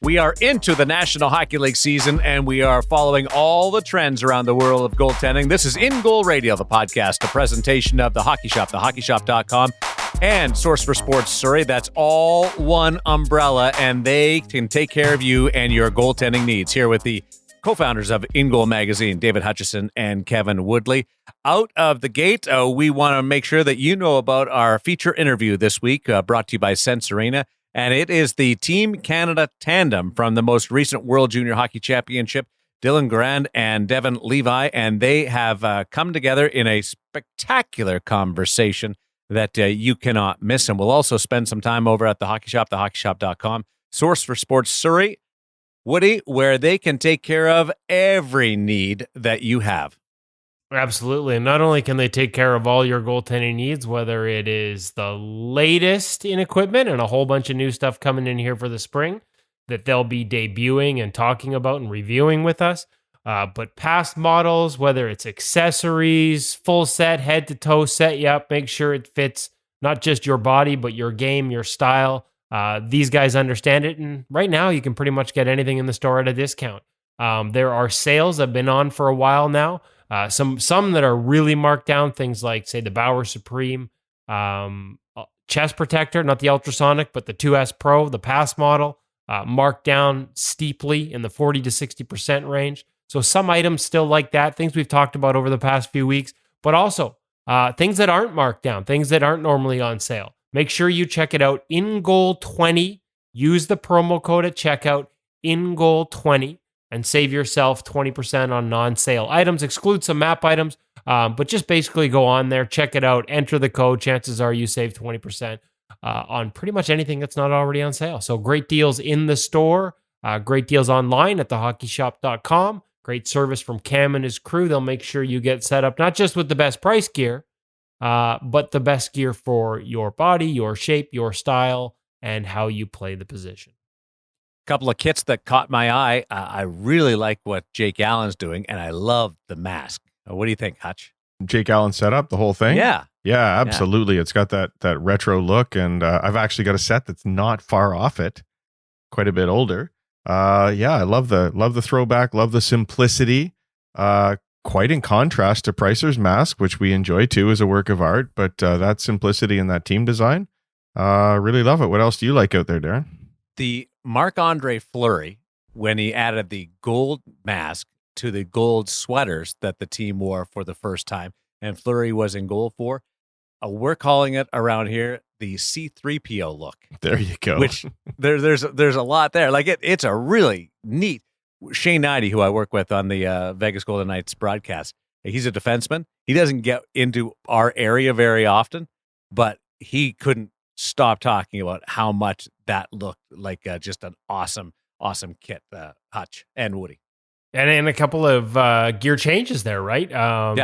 We are into the National Hockey League season, and we are following all the trends around the world of goaltending. This is In Goal Radio, the podcast, a presentation of The Hockey Shop, thehockeyshop.com, and Source for Sports Surrey. That's all one umbrella, and they can take care of you and your goaltending needs. Here with the co-founders of In Goal Magazine, David Hutchison and Kevin Woodley. Out of the gate, we want to make sure that you know about our feature interview this week, brought to you by Sense Arena. And it is the Team Canada tandem from the most recent World Junior Hockey Championship, Dylan Garand and Devon Levi, and they have come together in a spectacular conversation that you cannot miss. And we'll also spend some time over at the Hockey Shop, thehockeyshop.com, Source for Sports Surrey, Woody, where they can take care of every need that you have. Absolutely. And not only can they take care of all your goaltending needs, whether it is the latest in equipment and a whole bunch of new stuff coming in here for the spring that they'll be debuting and talking about and reviewing with us, but past models, whether it's accessories, full set, head to toe, set you up, make sure it fits not just your body, but your game, your style. These guys understand it. And right now you can pretty much get anything in the store at a discount. There are sales that have been on for a while now. Some that are really marked down, things like, say, the Bauer Supreme chest protector, not the ultrasonic, but the 2S Pro, the pass model, marked down steeply in the 40 to 60% range. So some items still like that, things we've talked about over the past few weeks, but also things that aren't marked down, things that aren't normally on sale. Make sure you check it out. InGoal20. Use the promo code at checkout, InGoal20. And save yourself 20% on non-sale items. Exclude some map items, but just basically go on there, check it out, enter the code. Chances are you save 20% on pretty much anything that's not already on sale. So great deals in the store, great deals online at thehockeyshop.com. Great service from Cam and his crew. They'll make sure you get set up not just with the best price gear, but the best gear for your body, your shape, your style, and how you play the position. Couple of kits that caught my eye. I really like what Jake Allen's doing, and I love the mask. What do you think, Hutch? Jake Allen set up the whole thing? Yeah, absolutely. It's got that retro look, and I've actually got a set that's not far off it, quite a bit older. I love the throwback, love the simplicity. Quite in contrast to Pricer's mask, which we enjoy too as a work of art, but that simplicity and that team design, really love it. What else do you like out there, Darren? The Marc-Andre Fleury, when he added the gold mask to the gold sweaters that the team wore for the first time, and Fleury was in goal for, we're calling it around here the C-3PO look. There you go. Which there's a lot there. Like it's a really neat. Shane Knighty, who I work with on the Vegas Golden Knights broadcast, he's a defenseman. He doesn't get into our area very often, but he couldn't stop talking about how much that looked like just an awesome kit, Hutch and Woody. And a couple of gear changes there, right?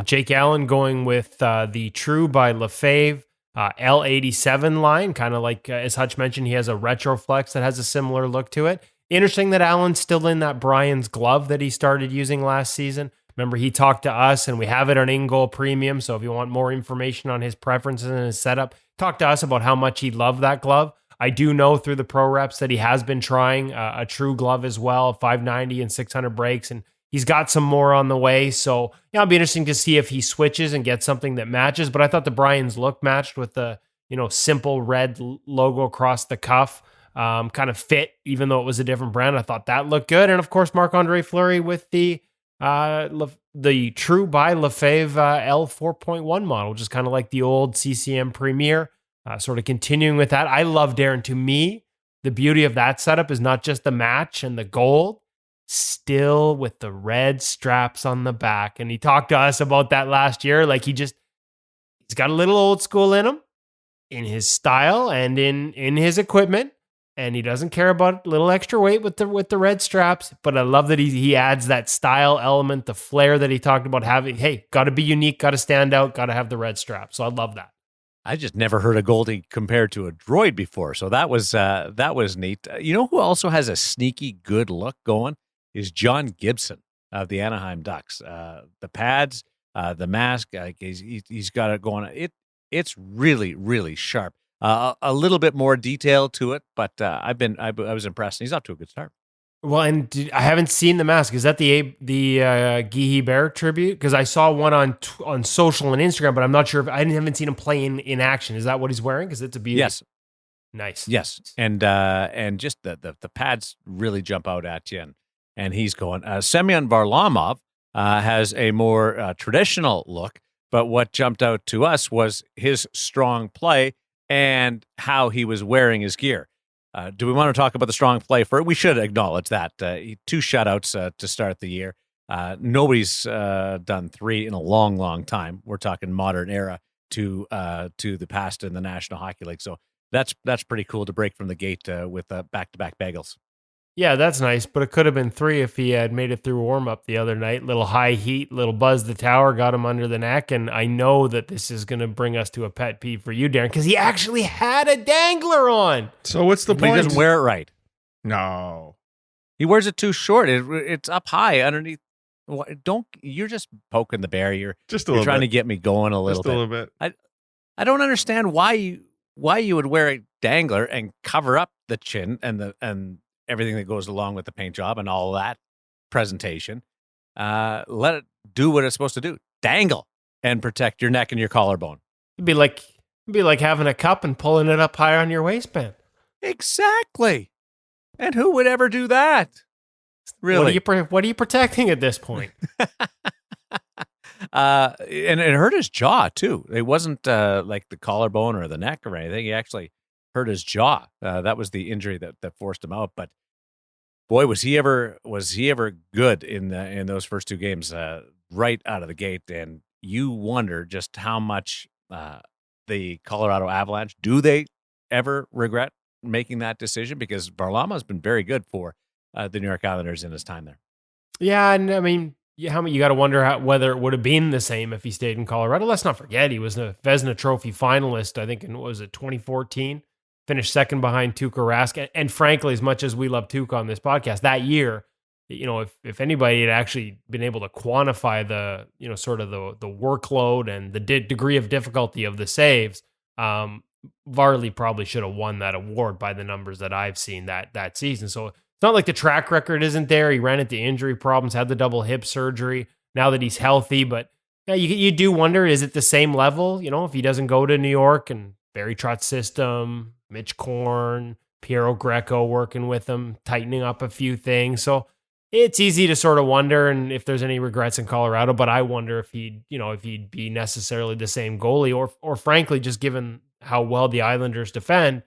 Jake Allen going with the True by Lefebvre L87 line, kind of like, as Hutch mentioned, he has a Retroflex that has a similar look to it. Interesting that Allen's still in that Brian's glove that he started using last season. Remember, he talked to us, and we have it on In Goal Premium, so if you want more information on his preferences and his setup, talk to us about how much he loved that glove. I do know through the pro reps that he has been trying a true glove as well, 590 and 600 breaks, and he's got some more on the way. So it'll be interesting to see if he switches and gets something that matches. But I thought the Brian's look matched with the simple red logo across the cuff, kind of fit, even though it was a different brand. I thought that looked good, and of course Marc-Andre Fleury with the True by Lefebvre L 4.1 model, just kind of like the old CCM Premier. Sort of continuing with that. I love, Darren, to me, the beauty of that setup is not just the match and the gold, still with the red straps on the back. And he talked to us about that last year. Like he's got a little old school in him, in his style and in his equipment. And he doesn't care about a little extra weight with the red straps. But I love that he adds that style element, the flair that he talked about having. Hey, got to be unique, got to stand out, got to have the red strap. So I love that. I just never heard a Goldie compared to a droid before, so that was neat. You know who also has a sneaky good look going is John Gibson of the Anaheim Ducks. The pads, the mask, he's got it going. It's really, really sharp. A little bit more detail to it, but I was impressed. He's off to a good start. Well, and I haven't seen the mask. Is that the Guy Bear tribute? Because I saw one on social and Instagram, but I'm not sure if I haven't seen him play in action. Is that what he's wearing? Because it's a beauty. Yes. Nice. Yes. And just the pads really jump out at you. And he's going. Semyon Varlamov has a more traditional look, but what jumped out to us was his strong play and how he was wearing his gear. Do we want to talk about the strong play first? We should acknowledge that. 2 shutouts to start the year. Nobody's done 3 in a long, long time. We're talking modern era to the past in the National Hockey League. So that's pretty cool to break from the gate with back-to-back bagels. Yeah, that's nice, but it could have been 3 if he had made it through warm-up the other night. Little high heat, little buzz the tower, got him under the neck, and I know that this is going to bring us to a pet peeve for you, Darren, because he actually had a dangler on. So what's the But point? he doesn't wear it right. No. He wears it too short. It's up high underneath. You're just poking the bear. You're trying to get me going a little bit. I don't understand why you would wear a dangler and cover up the chin and everything that goes along with the paint job and all that presentation. Let it do what it's supposed to do. Dangle and protect your neck and your collarbone. It'd be like having a cup and pulling it up higher on your waistband. Exactly. And who would ever do that? Really? What are you protecting at this point? And it hurt his jaw too. It wasn't like the collarbone or the neck or anything. He actually hurt his jaw. That was the injury that forced him out. But boy, was he ever good in those first 2 games right out of the gate. And you wonder just how much the Colorado Avalanche, do they ever regret making that decision? Because Varlamov has been very good for the New York Islanders in his time there. Yeah, and I mean, you got to wonder whether it would have been the same if he stayed in Colorado. Let's not forget he was a Vezina Trophy finalist, I think, in 2014. Finished second behind Tuukka Rask. And frankly, as much as we love Tuukka on this podcast, that year, if anybody had actually been able to quantify the, sort of the workload and the degree of difficulty of the saves, Varley probably should have won that award by the numbers that I've seen that season. So it's not like the track record isn't there. He ran into injury problems, had the double hip surgery. Now that he's healthy, but yeah, you do wonder, is it the same level? If he doesn't go to New York and Barry Trotz system, Mitch Korn, Piero Greco working with him, tightening up a few things. So it's easy to sort of wonder, and if there's any regrets in Colorado, but I wonder if he'd be necessarily the same goalie, or frankly, just given how well the Islanders defend,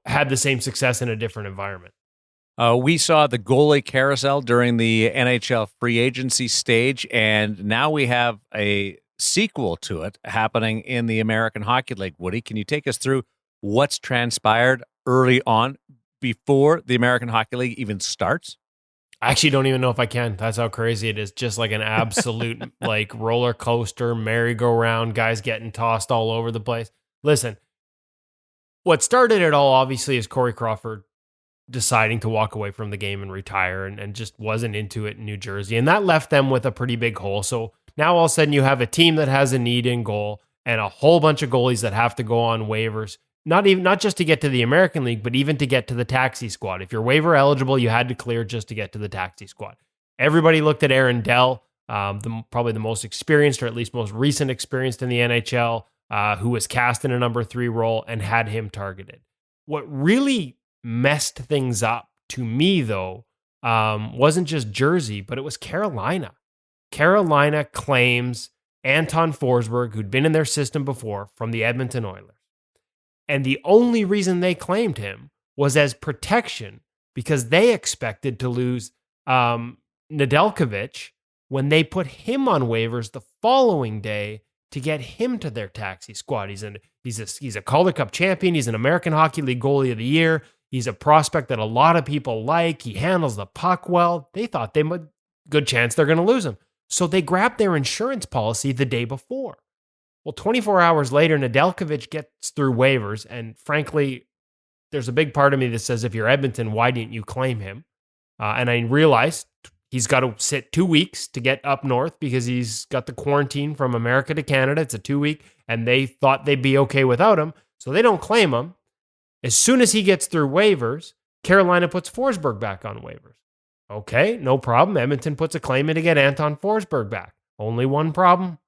had the same success in a different environment. We saw the goalie carousel during the NHL free agency stage, and now we have a sequel to it happening in the American Hockey League. Woody, can you take us through what's transpired early on before the American Hockey League even starts? I actually don't even know if I can. That's how crazy it is. Just like an absolute like roller coaster, merry-go-round, guys getting tossed all over the place. Listen, what started it all obviously is Corey Crawford deciding to walk away from the game and retire and just wasn't into it in New Jersey. And that left them with a pretty big hole. So now all of a sudden you have a team that has a need in goal and a whole bunch of goalies that have to go on waivers, not just to get to the American League, but even to get to the taxi squad. If you're waiver eligible, you had to clear just to get to the taxi squad. Everybody looked at Aaron Dell, probably the most experienced, or at least most recent experienced in the NHL, who was cast in a number 3 role and had him targeted. What really messed things up to me, though, wasn't just Jersey, but it was Carolina. Carolina claims Anton Forsberg, who'd been in their system before, from the Edmonton Oilers. And the only reason they claimed him was as protection because they expected to lose Nedeljkovic when they put him on waivers the following day to get him to their taxi squad. He's a Calder Cup champion. He's an American Hockey League Goalie of the Year. He's a prospect that a lot of people like. He handles the puck well. They thought good chance they're going to lose him. So they grabbed their insurance policy the day before. Well, 24 hours later, Nedeljkovic gets through waivers. And frankly, there's a big part of me that says, if you're Edmonton, why didn't you claim him? And I realized he's got to sit 2 weeks to get up north because he's got the quarantine from America to Canada. It's a 2-week, and they thought they'd be okay without him. So they don't claim him. As soon as he gets through waivers, Carolina puts Forsberg back on waivers. Okay, no problem. Edmonton puts a claim in to get Anton Forsberg back. Only one problem.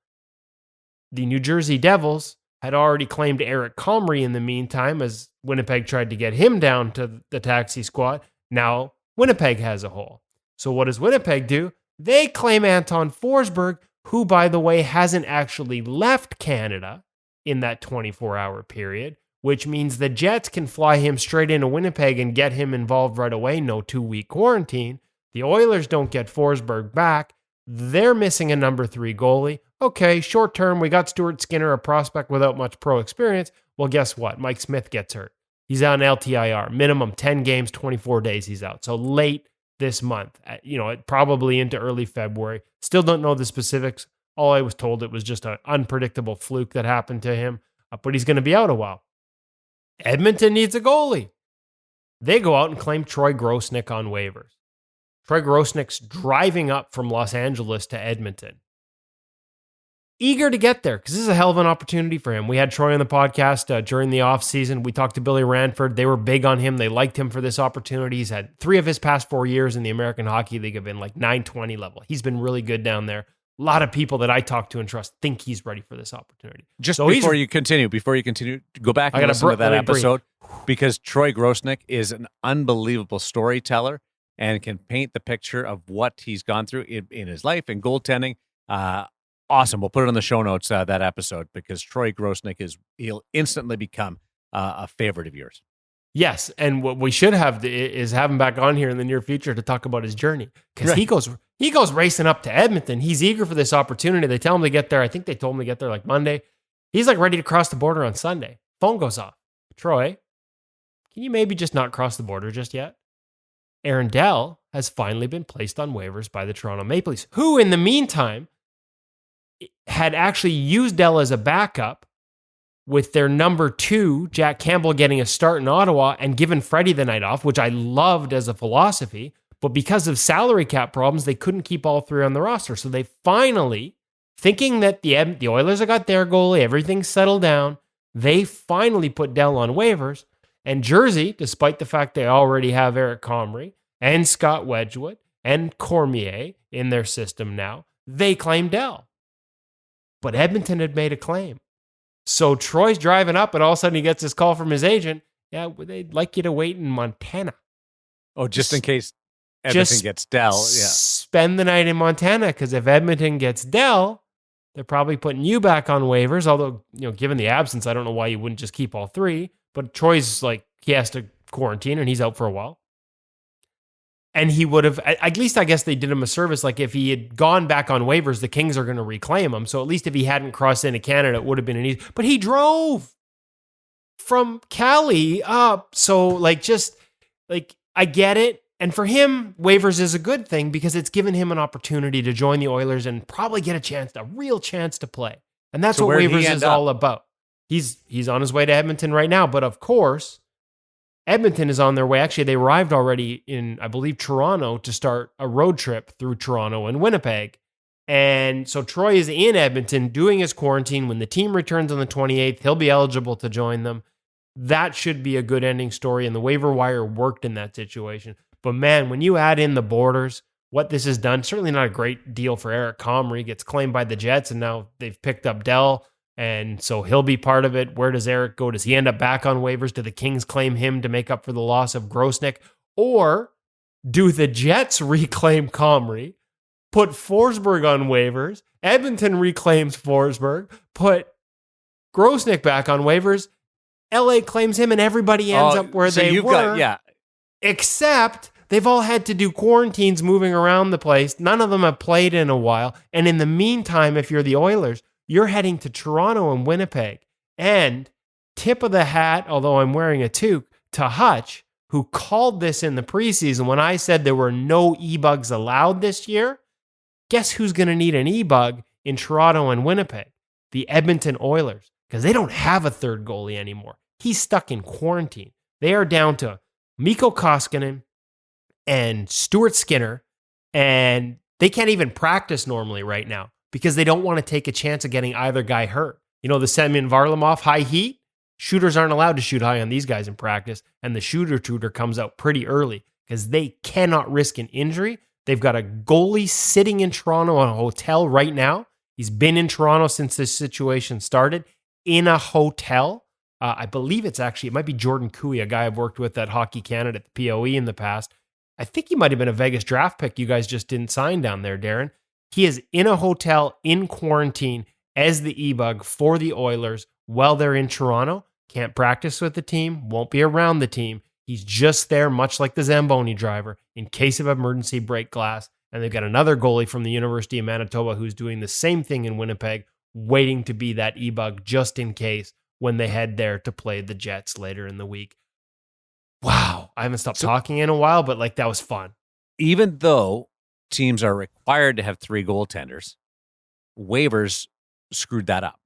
The New Jersey Devils had already claimed Eric Comrie in the meantime as Winnipeg tried to get him down to the taxi squad. Now Winnipeg has a hole. So what does Winnipeg do? They claim Anton Forsberg, who, by the way, hasn't actually left Canada in that 24-hour period, which means the Jets can fly him straight into Winnipeg and get him involved right away. No 2-week quarantine. The Oilers don't get Forsberg back. They're missing a number 3 goalie. Okay, short term, we got Stuart Skinner, a prospect without much pro experience. Well, guess what? Mike Smith gets hurt. He's on LTIR. Minimum 10 games, 24 days he's out. So late this month, probably into early February. Still don't know the specifics. All I was told, it was just an unpredictable fluke that happened to him, but he's going to be out a while. Edmonton needs a goalie. They go out and claim Troy Grosenick on waivers. Troy Grosenick's driving up from Los Angeles to Edmonton. Eager to get there because this is a hell of an opportunity for him. We had Troy on the podcast during the offseason. We talked to Billy Ranford. They were big on him. They liked him for this opportunity. He's had 3 of his past 4 years in the American Hockey League have been like 920 level. He's been really good down there. A lot of people that I talk to and trust think he's ready for this opportunity. Just so before you continue, go back and listen to that episode because Troy Grosenick is an unbelievable storyteller and can paint the picture of what he's gone through in his life and goaltending. Awesome. We'll put it on the show notes, that episode, because Troy Grosenick he'll instantly become a favorite of yours. Yes, and what we should have is have him back on here in the near future to talk about his journey because he goes racing up to Edmonton. He's eager for this opportunity. They tell him to get there. I think they told him to get there like Monday. He's like ready to cross the border on Sunday. Phone goes off. Troy, can you maybe just not cross the border just yet? Aaron Dell has finally been placed on waivers by the Toronto Maple Leafs, who in the meantime had actually used Dell as a backup with their number 2, Jack Campbell, getting a start in Ottawa and given Freddie the night off, which I loved as a philosophy. But because of salary cap problems, they couldn't keep all 3 on the roster. So they finally, thinking that the Oilers have got their goalie, everything's settled down, they finally put Dell on waivers. And Jersey, despite the fact they already have Eric Comrie and Scott Wedgwood and Cormier in their system now, they claim Dell. But Edmonton had made a claim. So Troy's driving up and all of a sudden he gets this call from his agent. Yeah, they'd like you to wait in Montana. Oh, just in case Edmonton gets Dell. Yeah. Spend the night in Montana because if Edmonton gets Dell, they're probably putting you back on waivers. Although, given the absence, I don't know why you wouldn't just keep all 3. But Troy's he has to quarantine and he's out for a while. And he would have, at least I guess they did him a service. Like if he had gone back on waivers, the Kings are going to reclaim him. So at least if he hadn't crossed into Canada, it would have been an easy. But he drove from Cali up. So I get it. And for him, waivers is a good thing because it's given him an opportunity to join the Oilers and probably get a real chance to play. And that's what waivers is all about. He's on his way to Edmonton right now. But of course, Edmonton is on their way. Actually, they arrived already in, I believe, Toronto to start a road trip through Toronto and Winnipeg. And so Troy is in Edmonton doing his quarantine. When the team returns on the 28th, he'll be eligible to join them. That should be a good ending story. And the waiver wire worked in that situation. But man, when you add in the borders, what this has done, certainly not a great deal for Eric Comrie. Gets claimed by the Jets, and now they've picked up Dell. And so he'll be part of it. Where does Eric go? Does he end up back on waivers? Do the Kings claim him to make up for the loss of Grosenick? Or do the Jets reclaim Comrie, put Forsberg on waivers, Edmonton reclaims Forsberg, put Grosenick back on waivers, LA claims him, and everybody ends up where they were. Except they've all had to do quarantines moving around the place. None of them have played in a while. And in the meantime, if you're the Oilers, you're heading to Toronto and Winnipeg. And tip of the hat, although I'm wearing a toque, to Hutch, who called this in the preseason when I said there were no e-bugs allowed this year. Guess who's going to need an e-bug in Toronto and Winnipeg? The Edmonton Oilers, because they don't have a third goalie anymore. He's stuck in quarantine. They are down to Mikko Koskinen and Stuart Skinner, and they can't even practice normally right now, because they don't want to take a chance of getting either guy hurt. The Semyon Varlamov high heat, Shooters aren't allowed to shoot high on these guys in practice, and the shooter tutor comes out pretty early because they cannot risk an injury. They've got a goalie sitting in Toronto in a hotel right now. He's been in Toronto since this situation started in a hotel. I believe it might be Jordan Cooey, a guy I've worked with at Hockey Canada at the POE in the past. I think he might have been a Vegas draft pick you guys just didn't sign down there, Darren. He is in a hotel in quarantine as the E-Bug for the Oilers while they're in Toronto. Can't practice with the team, won't be around the team. He's just there, much like the Zamboni driver, in case of emergency break glass. And they've got another goalie from the University of Manitoba who's doing the same thing in Winnipeg, waiting to be that E-Bug just in case when they head there to play the Jets later in the week. Wow. I haven't stopped talking in a while, but like that was fun. Even though teams are required to have 3 goaltenders, waivers screwed that up.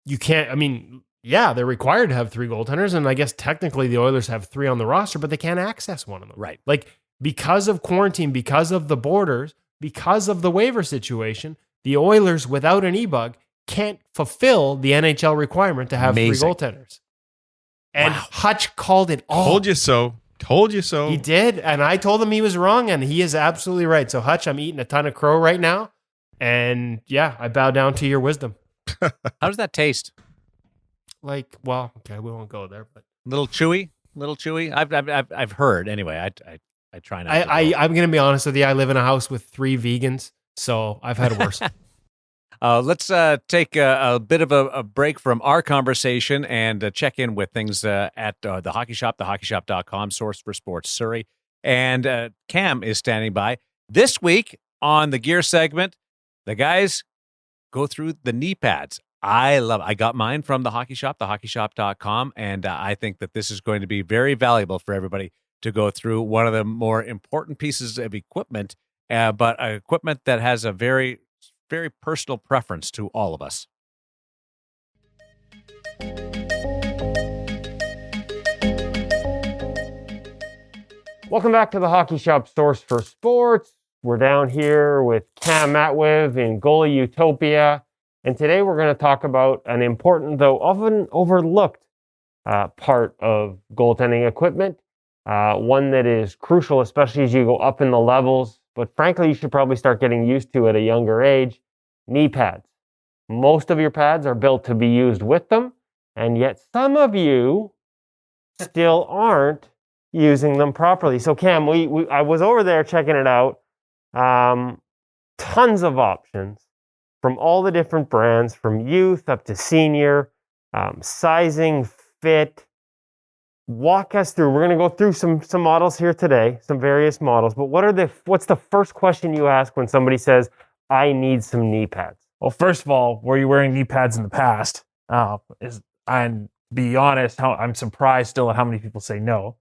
You can't, yeah, they're required to have 3 goaltenders, and I guess technically the Oilers have 3 on the roster, but they can't access one of them. Right. Like, because of quarantine, because of the borders, because of the waiver situation, the Oilers, without an E-Bug, can't fulfill the NHL requirement to have Amazing. 3 goaltenders. And Hutch called it all. Told you so. Told you so. He did, and I told him he was wrong, and he is absolutely right. So, Hutch, I'm eating a ton of crow right now, and yeah, I bow down to your wisdom. How does that taste? Like, well, okay, we won't go there, but Little chewy. I've heard anyway. I try not. I'm gonna be honest with you. I live in a house with 3 vegans, so I've had worse. Let's take a bit of a break from our conversation and check in with things at the Hockey Shop, thehockeyshop.com, source for sports Surrey. And Cam is standing by. This week on the gear segment, the guys go through the knee pads. I got mine from the Hockey Shop, thehockeyshop.com, and I think that this is going to be very valuable for everybody to go through. One of the more important pieces of equipment, but equipment that has a very, very personal preference to all of us. Welcome back to the Hockey Shop Source for Sports. We're down here with Cam Matwiv in Goalie Utopia. And today we're going to talk about an important, though often overlooked, part of goaltending equipment. One that is crucial, especially as you go up in the levels. But frankly, you should probably start getting used to at a younger age. Knee pads. Most of your pads are built to be used with them. And yet some of you still aren't using them properly. So Cam, I was over there checking it out. Tons of options from all the different brands, from youth up to senior, sizing, fit. Walk us through. We're going to go through some models here today, some various models. But what's the first question you ask when somebody says, "I need some knee pads"? Well, first of all, were you wearing knee pads in the past? And be honest, I'm surprised still at how many people say no.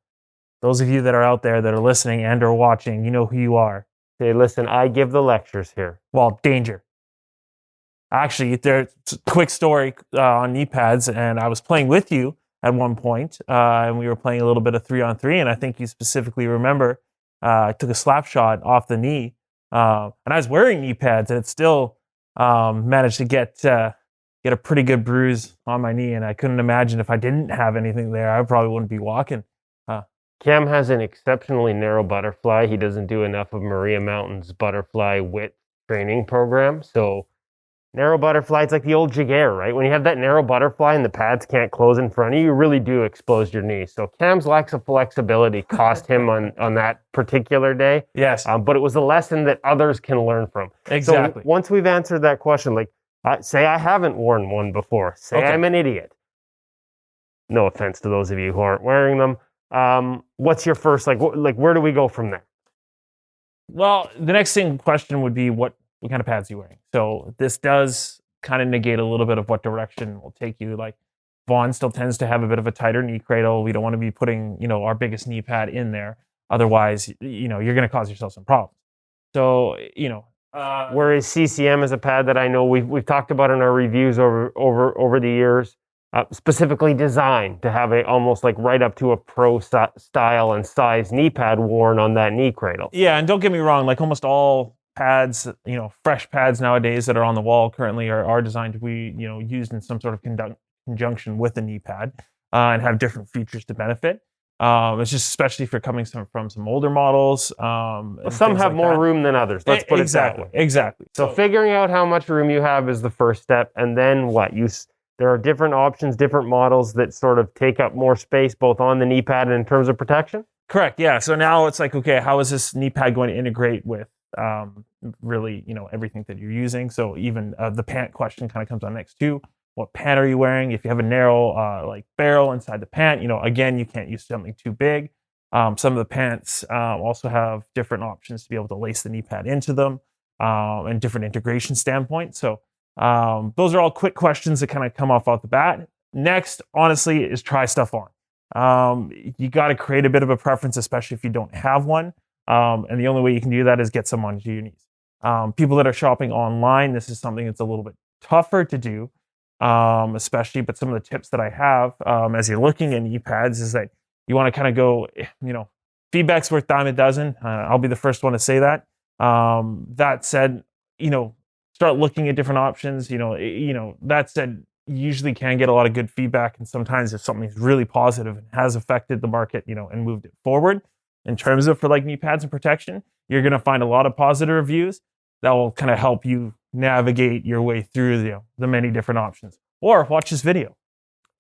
Those of you that are out there that are listening and or watching, you know who you are. Hey, listen, I give the lectures here. Well, danger. Actually, there's a quick story on knee pads, and I was playing with you at one point, and we were playing a little bit of 3-on-3, and I think you specifically remember I took a slap shot off the knee, and I was wearing knee pads, and it still managed to get a pretty good bruise on my knee, and I couldn't imagine if I didn't have anything there, I probably wouldn't be walking. Cam has an exceptionally narrow butterfly. He doesn't do enough of Maria Mountain's butterfly width training program. So narrow butterfly, it's like the old Jaguar, right? When you have that narrow butterfly and the pads can't close in front of you, you really do expose your knee. So Cam's lack of flexibility cost him on that particular day. Yes. But it was a lesson that others can learn from. Exactly. So once we've answered that question, like say I haven't worn one before. Say Okay. I'm an idiot. No offense to those of you who aren't wearing them. What's your first, where do we go from there? Well, the next question would be what kind of pads are you wearing? So this does kind of negate a little bit of what direction will take you. Like Vaughn still tends to have a bit of a tighter knee cradle. We don't want to be putting, our biggest knee pad in there. Otherwise, you're going to cause yourself some problems. So, whereas CCM is a pad that I know we've talked about in our reviews over the years, specifically designed to have almost like right up to a pro style and size knee pad worn on that knee cradle. Yeah, and don't get me wrong, like almost all pads, fresh pads nowadays that are on the wall currently are designed to be, used in some sort of conjunction with a knee pad. and have different features to benefit. It's just especially if you're coming from some older models. Some have more room than others. Let's put it that way. Exactly. So figuring out how much room you have is the first step, and then what? There are different options, different models that sort of take up more space, both on the knee pad and in terms of protection. Correct. Yeah. So now it's like, okay, how is this knee pad going to integrate with really, everything that you're using? So even the pant question kind of comes on next too. What pant are you wearing? If you have a narrow barrel inside the pant, again, you can't use something too big. Some of the pants also have different options to be able to lace the knee pad into them and different integration standpoints. So those are all quick questions that kind of come off the bat. Next, honestly, is try stuff on. You got to create a bit of a preference, especially if you don't have one. And the only way you can do that is get some on your knees. People that are shopping online, this is something that's a little bit tougher to do, especially. But some of the tips that I have as you're looking at knee pads is that you want to kind of go, feedback's worth dime a dozen. I'll be the first one to say that. That said, start looking at different options. That said, you usually can get a lot of good feedback, and sometimes if something's really positive and has affected the market, and moved it forward in terms of for like knee pads and protection, you're going to find a lot of positive reviews that will kind of help you navigate your way through the many different options. Or watch this video.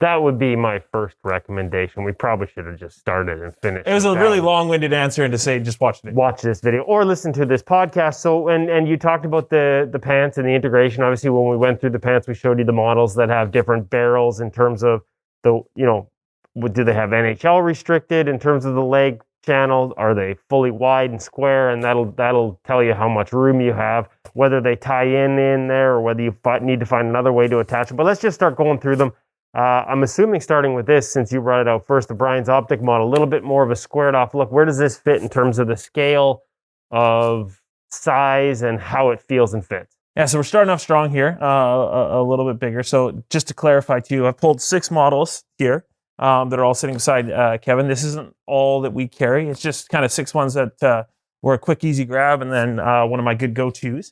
That would be my first recommendation. We probably should have just started and finished. It was a really long-winded answer, and to say just watch it. Watch this video or listen to this podcast. So, and you talked about the pants and the integration. Obviously, when we went through the pants, we showed you the models that have different barrels in terms of do they have NHL restricted in terms of the leg channel? Are they fully wide and square? And that'll tell you how much room you have, whether they tie in there or whether you need to find another way to attach them. But let's just start going through them. I'm assuming starting with this, since you brought it out first, the Brian's Optic model, a little bit more of a squared off look. Where does this fit in terms of the scale of size and how it feels and fits? Yeah, so we're starting off strong here, a little bit bigger. So just to clarify too, I've pulled 6 models here that are all sitting beside Kevin. This isn't all that we carry. It's just kind of 6 ones that were a quick, easy grab, and then one of my good go-tos.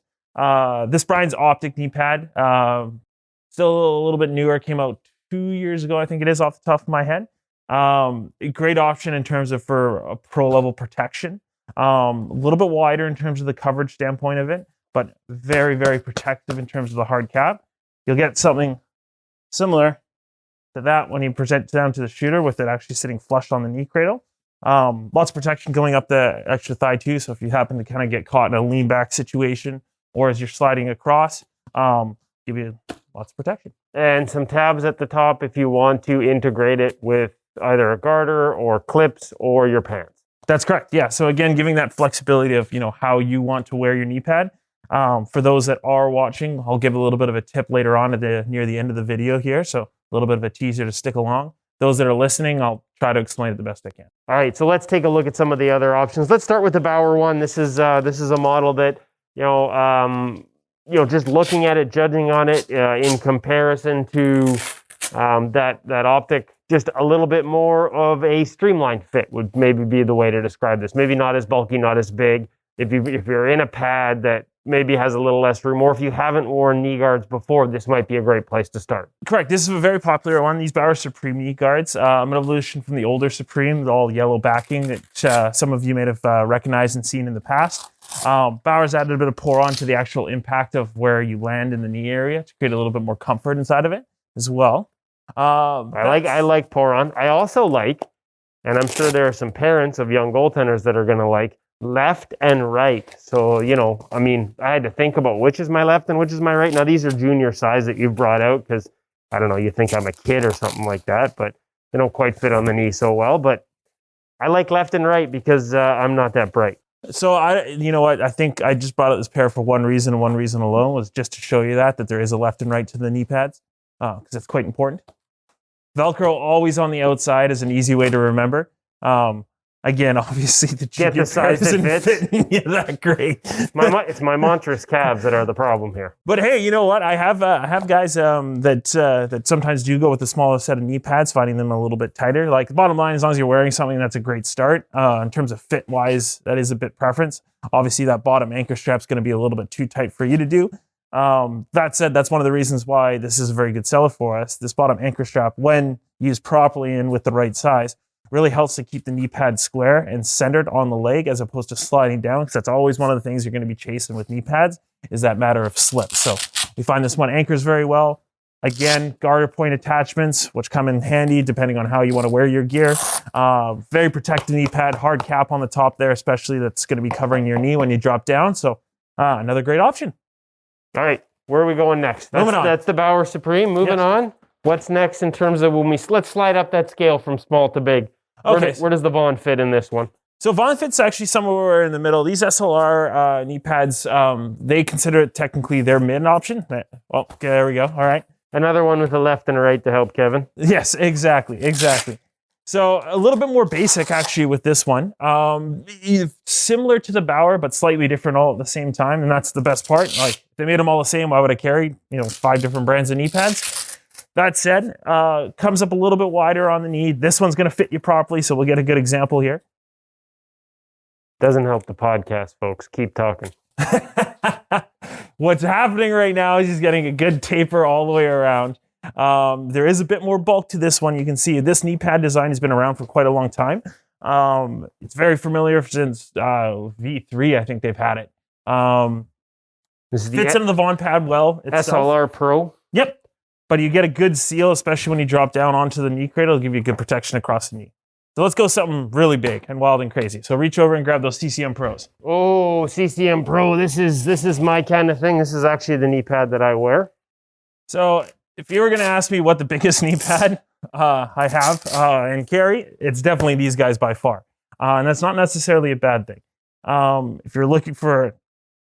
This Brian's Optic knee pad, still a little bit newer, came out 2 years ago, I think it is, off the top of my head. A great option in terms of for a pro level protection. A little bit wider in terms of the coverage standpoint of it, but very, very protective in terms of the hard cap. You'll get something similar to that when you present down to the shooter, with it actually sitting flush on the knee cradle. Lots of protection going up the extra thigh too. So if you happen to kind of get caught in a lean back situation, or as you're sliding across, give you lots of protection. And some tabs at the top if you want to integrate it with either a garter or clips or your pants. That's correct. Yeah. So again, giving that flexibility of, how you want to wear your knee pad. For those that are watching, I'll give a little bit of a tip later on near the end of the video here. So a little bit of a teaser to stick along. Those that are listening, I'll try to explain it the best I can. All right. So let's take a look at some of the other options. Let's start with the Bauer one. This is a model that, just looking at it, judging on it in comparison to that Optic, just a little bit more of a streamlined fit would maybe be the way to describe this. Maybe not as bulky, not as big. If you're in a pad that maybe has a little less room, or if you haven't worn knee guards before, this might be a great place to start. Correct. This is a very popular one. These Bauer Supreme knee guards, an evolution from the older Supreme, the all yellow backing that some of you may have recognized and seen in the past. Bauer's added a bit of pour on to the actual impact of where you land in the knee area to create a little bit more comfort inside of it as well. I like pour on. I also like, and I'm sure there are some parents of young goaltenders that are going to like, left and right. So, I had to think about which is my left and which is my right. Now, these are junior size that you've brought out because, I don't know, you think I'm a kid or something like that, but they don't quite fit on the knee so well. But I like left and right because I'm not that bright. So, I think I just brought out this pair for one reason and one reason alone, was just to show you that there is a left and right to the knee pads, because it's quite important. Velcro always on the outside is an easy way to remember. Again, obviously the junior size isn't fitting you that great. It's my monstrous calves that are the problem here. But hey, you know what? I have guys that sometimes do go with the smaller set of knee pads, finding them a little bit tighter. Like, the bottom line, as long as you're wearing something, that's a great start. In terms of fit wise, that is a bit preference. Obviously, that bottom anchor strap's going to be a little bit too tight for you to do. That said, that's one of the reasons why this is a very good seller for us. This bottom anchor strap, when used properly and with the right size, really helps to keep the knee pad square and centered on the leg as opposed to sliding down, because that's always one of the things you're going to be chasing with knee pads is that matter of slip. So we find this one anchors very well. Again, garter point attachments, which come in handy depending on how you want to wear your gear. Very protected knee pad, hard cap on the top there, especially that's going to be covering your knee when you drop down. So another great option. All right, where are we going next? Moving on. That's the Bauer Supreme. Moving on. What's next in terms of let's slide up that scale from small to big. Where does the Vaughn fit in this one? So Vaughn fits actually somewhere in the middle. These SLR knee pads, they consider it technically their mid option. Well, there we go. All right. Another one with a left and a right to help Kevin. Yes, exactly. So a little bit more basic actually with this one. Similar to the Bauer, but slightly different all at the same time. And that's the best part. Like, if they made them all the same, why would I carry 5 different brands of knee pads? That said, comes up a little bit wider on the knee. This one's going to fit you properly, so we'll get a good example here. Doesn't help the podcast, folks. Keep talking. What's happening right now is he's getting a good taper all the way around. There is a bit more bulk to this one. You can see this knee pad design has been around for quite a long time. It's very familiar since V3, I think they've had it. This is fits into the Vaughn pad well. SLR Pro. Yep. But you get a good seal, especially when you drop down onto the knee cradle. It'll give you good protection across the knee. So let's go something really big and wild and crazy. So reach over and grab those CCM Pros. Oh, CCM Pro. This is my kind of thing. This is actually the knee pad that I wear. So if you were going to ask me what the biggest knee pad I have and carry, it's definitely these guys by far. And that's not necessarily a bad thing. If you're looking for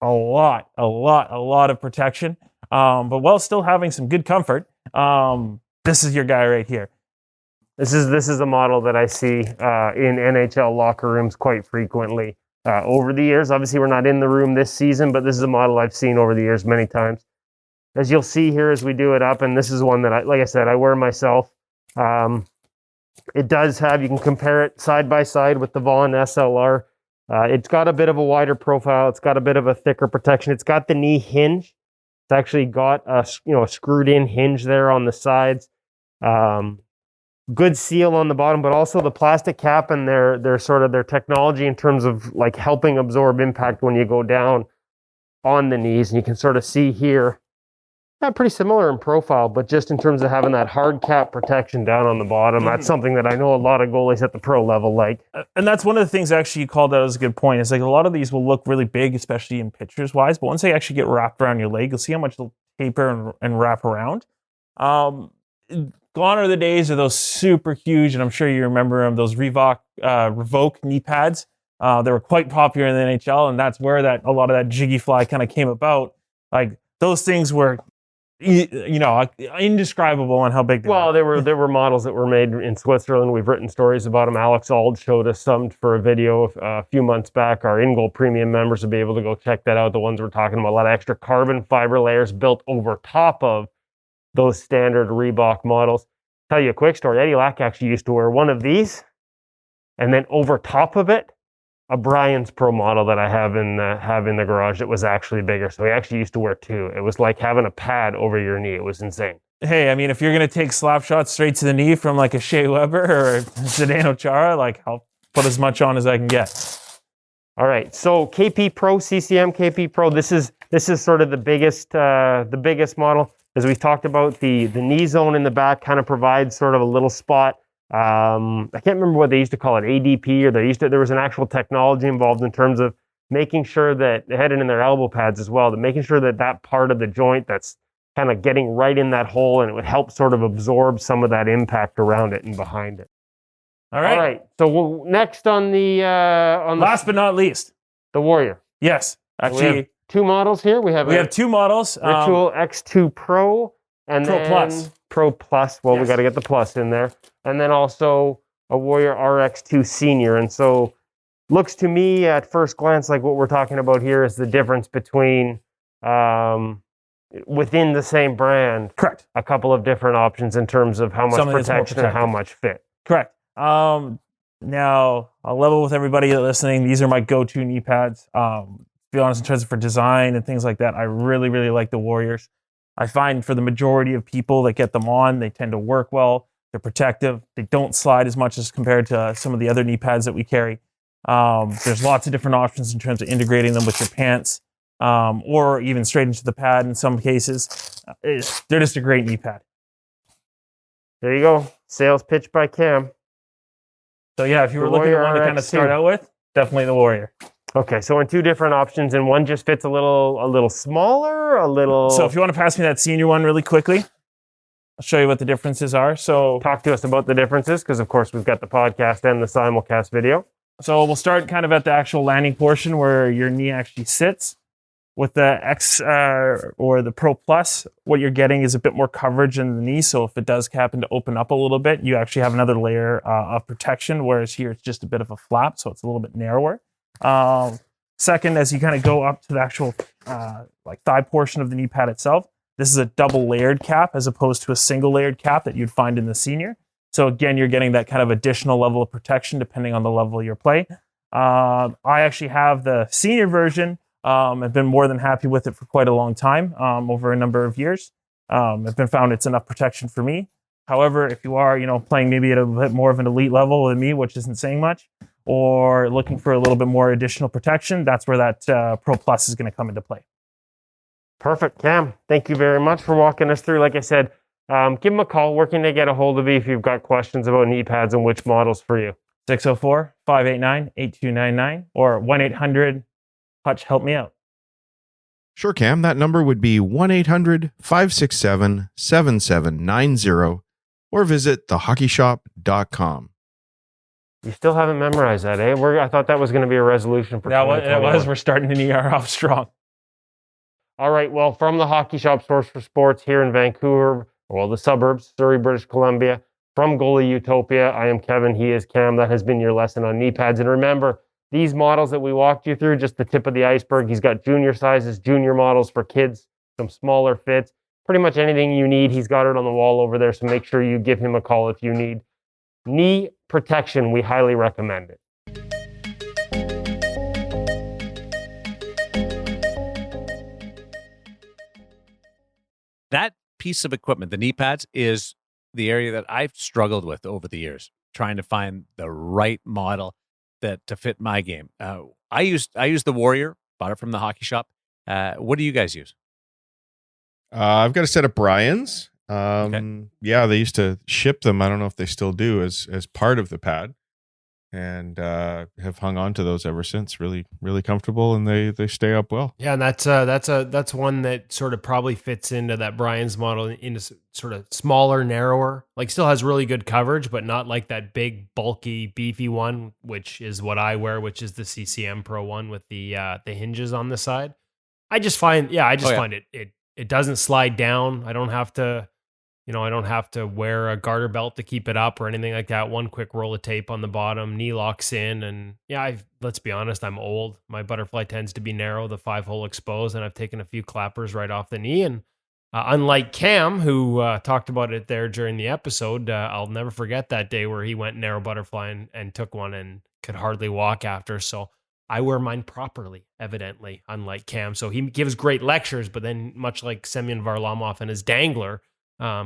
a lot of protection, but while still having some good comfort, this is your guy right here. This is a model that I see in NHL locker rooms quite frequently over the years. Obviously, we're not in the room this season, but this is a model I've seen over the years many times. As you'll see here as we do it up, and this is one that, I wear myself. It does have, you can compare it side by side with the Vaughn SLR. It's got a bit of a wider profile. It's got a bit of a thicker protection. It's got the knee hinge. It's actually got a screwed in hinge there on the sides. Good seal on the bottom, but also the plastic cap and their sort of their technology in terms of like helping absorb impact when you go down on the knees. And you can sort of see here, pretty similar in profile, but just in terms of having that hard cap protection down on the bottom, that's something that I know a lot of goalies at the pro level like. And that's one of the things actually you called out as a good point. It's like a lot of these will look really big, especially in pictures wise, but once they actually get wrapped around your leg, you'll see how much they'll taper and wrap around. Gone are the days of those super huge, and I'm sure you remember them, those Revoke knee pads. They were quite popular in the NHL, and that's where a lot of that jiggy fly kind of came about. Like, those things were, indescribable on how big they were. Well, there were models that were made in Switzerland. We've written stories about them. Alex Ald showed us some for a video a few months back. Our In-Goal Premium members will be able to go check that out. The ones we're talking about, a lot of extra carbon fiber layers built over top of those standard Reebok models. Tell you a quick story. Eddie Lack actually used to wear one of these, and then over top of it, a Brian's Pro model that I have in the garage that was actually bigger. So he actually used to wear 2. It was like having a pad over your knee. It was insane. Hey, I mean, if you're going to take slap shots straight to the knee from like a Shea Weber or a Zdeno Chara, like, I'll put as much on as I can get. All right, so KP Pro, CCM KP Pro, this is sort of the biggest model. As we've talked about, the knee zone in the back kind of provides sort of a little spot. I can't remember what they used to call it, ADP, or there was an actual technology involved in terms of making sure that they had it in their elbow pads as well, making sure that part of the joint that's kind of getting right in that hole, and it would help sort of absorb some of that impact around it and behind it. All right. So next on the last but not least, the Warrior. Yes, actually, we have 2 models here. We have 2 models. Ritual X2 Pro and Pro then Plus. Pro Plus. Well, Yes. We got to get the plus in there, and then also a Warrior RX2 Senior. And so, looks to me at first glance like what we're talking about here is the difference between within the same brand. Correct. A couple of different options in terms of how much Something that's more protection and how much fit. Correct. Now, I'll level with everybody listening. These are my go-to knee pads. To be honest, in terms of for design and things like that, I really, really like the Warriors. I find for the majority of people that get them on, they tend to work well. They're protective. They don't slide as much as compared to some of the other knee pads that we carry. There's lots of different options in terms of integrating them with your pants, or even straight into the pad in some cases. They're just a great knee pad. There you go. Sales pitch by Cam. So yeah, if you were looking at one to kind of start out with, definitely the Warrior. Okay, so in two different options, and one just fits a little smaller, a little. So if you want to pass me that senior one really quickly, I'll show you what the differences are. So talk to us about the differences, because of course we've got the podcast and the simulcast video. So we'll start kind of at the actual landing portion where your knee actually sits. With the X or the Pro Plus, what you're getting is a bit more coverage in the knee. So if it does happen to open up a little bit, you actually have another layer of protection, whereas here it's just a bit of a flap, so it's a little bit narrower. Second, as you kind of go up to the actual like thigh portion of the knee pad itself, this is a double layered cap as opposed to a single layered cap that you'd find in the senior. So again, you're getting that kind of additional level of protection depending on the level of your play. I actually have the senior version. I've been more than happy with it for quite a long time, over a number of years. I've been found it's enough protection for me. However, if you are, playing maybe at a bit more of an elite level than me, which isn't saying much, or looking for a little bit more additional protection, that's where that Pro Plus is going to come into play. Perfect, Cam. Thank you very much for walking us through. Like I said, give them a call. Where can they get a hold of you if you've got questions about knee pads and which models for you? 604-589-8299 or 1-800-HUTCH, help me out. Sure, Cam. That number would be 1-800-567-7790 or visit thehockeyshop.com. You still haven't memorized that, eh? I thought that was going to be a resolution for that was. We're starting the knee off strong. All right. Well, from the Hockey Shop, source for sports here in Vancouver, well, the suburbs, Surrey, British Columbia, from Goalie Utopia, I am Kevin. He is Cam. That has been your lesson on knee pads. And remember, these models that we walked you through, just the tip of the iceberg. He's got junior sizes, junior models for kids, some smaller fits, pretty much anything you need. He's got it on the wall over there. So make sure you give him a call if you need knee protection. We highly recommend it. That piece of equipment, the knee pads, is the area that I've struggled with over the years, trying to find the right model that to fit my game. I used the Warrior, bought it from the Hockey Shop. What do you guys use? I've got a set of Brian's. Okay. Yeah, they used to ship them. I don't know if they still do as part of the pad, and have hung on to those ever since. Really, really comfortable, and they stay up well. Yeah, and that's one that sort of probably fits into that Brian's model, into sort of smaller, narrower, like still has really good coverage, but not like that big, bulky, beefy one, which is what I wear, which is the CCM Pro one with the hinges on the side. I just find it doesn't slide down. I don't have to wear a garter belt to keep it up or anything like that. One quick roll of tape on the bottom, knee locks in. And yeah, let's be honest, I'm old. My butterfly tends to be narrow, the 5-hole exposed, and I've taken a few clappers right off the knee. And unlike Cam, who talked about it there during the episode, I'll never forget that day where he went narrow butterfly and took one and could hardly walk after. So I wear mine properly, evidently, unlike Cam. So he gives great lectures, but then much like Semyon Varlamov and his dangler,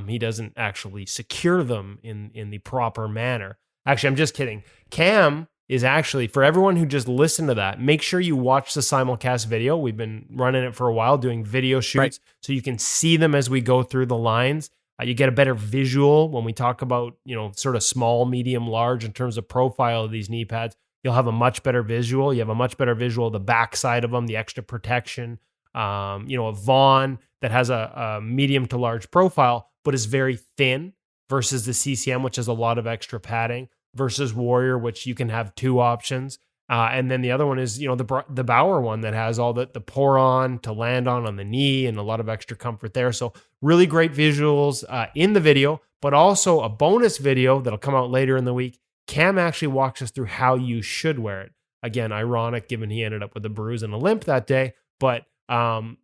he doesn't actually secure them in the proper manner. Actually, I'm just kidding. Cam is actually, for everyone who just listened to that, make sure you watch the simulcast video. We've been running it for a while, doing video shoots, so you can see them as we go through the lines. You get a better visual when we talk about, sort of small, medium, large in terms of profile of these knee pads. You'll have a much better visual. You have a much better visual of the backside of them, the extra protection. A Vaughn that has a medium to large profile, but is very thin, versus the CCM, which has a lot of extra padding, versus Warrior, which you can have two options. And then the other one is, the Bauer one that has all the pour on to land on the knee and a lot of extra comfort there. So really great visuals in the video, but also a bonus video that'll come out later in the week. Cam actually walks us through how you should wear it. Again, ironic given he ended up with a bruise and a limp that day, but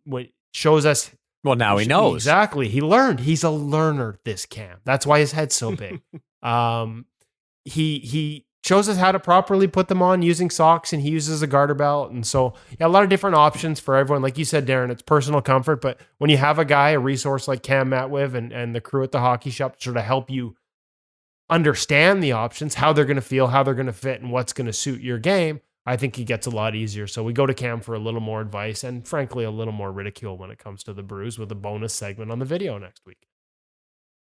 what shows us. Well, now he knows. Exactly. He learned. He's a learner, this Cam. That's why his head's so big. He shows us how to properly put them on using socks, and he uses a garter belt. And so, yeah, a lot of different options for everyone. Like you said, Darren, it's personal comfort. But when you have a resource like Cam Matwiv and the crew at the Hockey Shop to sort of help you understand the options, how they're going to feel, how they're going to fit, and what's going to suit your game, I think it gets a lot easier. So we go to Cam for a little more advice and, frankly, a little more ridicule when it comes to the brews, with a bonus segment on the video next week.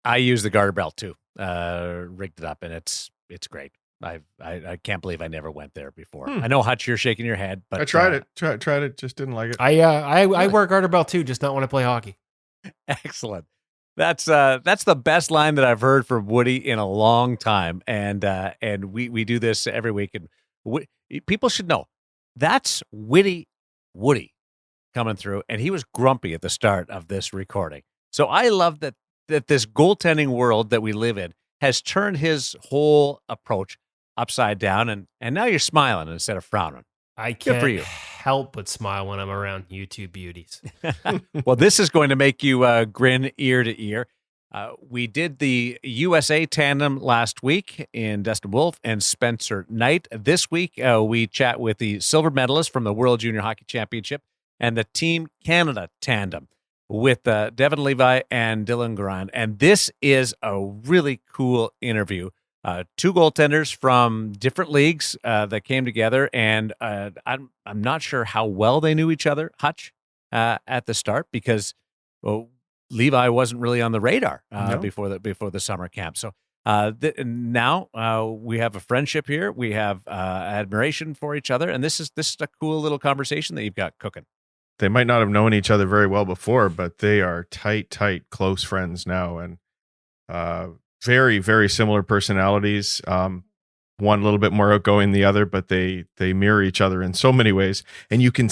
I use the garter belt too. Rigged it up, and it's great. I can't believe I never went there before. I know, Hutch, you're shaking your head, but I tried it. Tried it. Just didn't like it. I wear garter belt too, just not when I play hockey. Excellent. That's the best line that I've heard from Woody in a long time, and we do this every week, and people should know that's witty Woody coming through, and he was grumpy at the start of this recording. So I love that this goaltending world that we live in has turned his whole approach upside down, and now you're smiling instead of frowning. I Good for can't you. help but smile when I'm around YouTube beauties. Well, this is going to make you grin ear to ear. We did the USA tandem last week in Dustin Wolf and Spencer Knight. This week, we chat with the silver medalist from the World Junior Hockey Championship and the Team Canada tandem with Devon Levi and Dylan Garand. And this is a really cool interview. Two goaltenders from different leagues that came together, and I'm not sure how well they knew each other, Hutch, at the start, because Levi wasn't really on the radar before the summer camp. So now we have a friendship here. We have admiration for each other, and this is a cool little conversation that you've got cooking. They might not have known each other very well before, but they are tight, close friends now, and very, very similar personalities. One a little bit more outgoing than the other, but they mirror each other in so many ways. And you can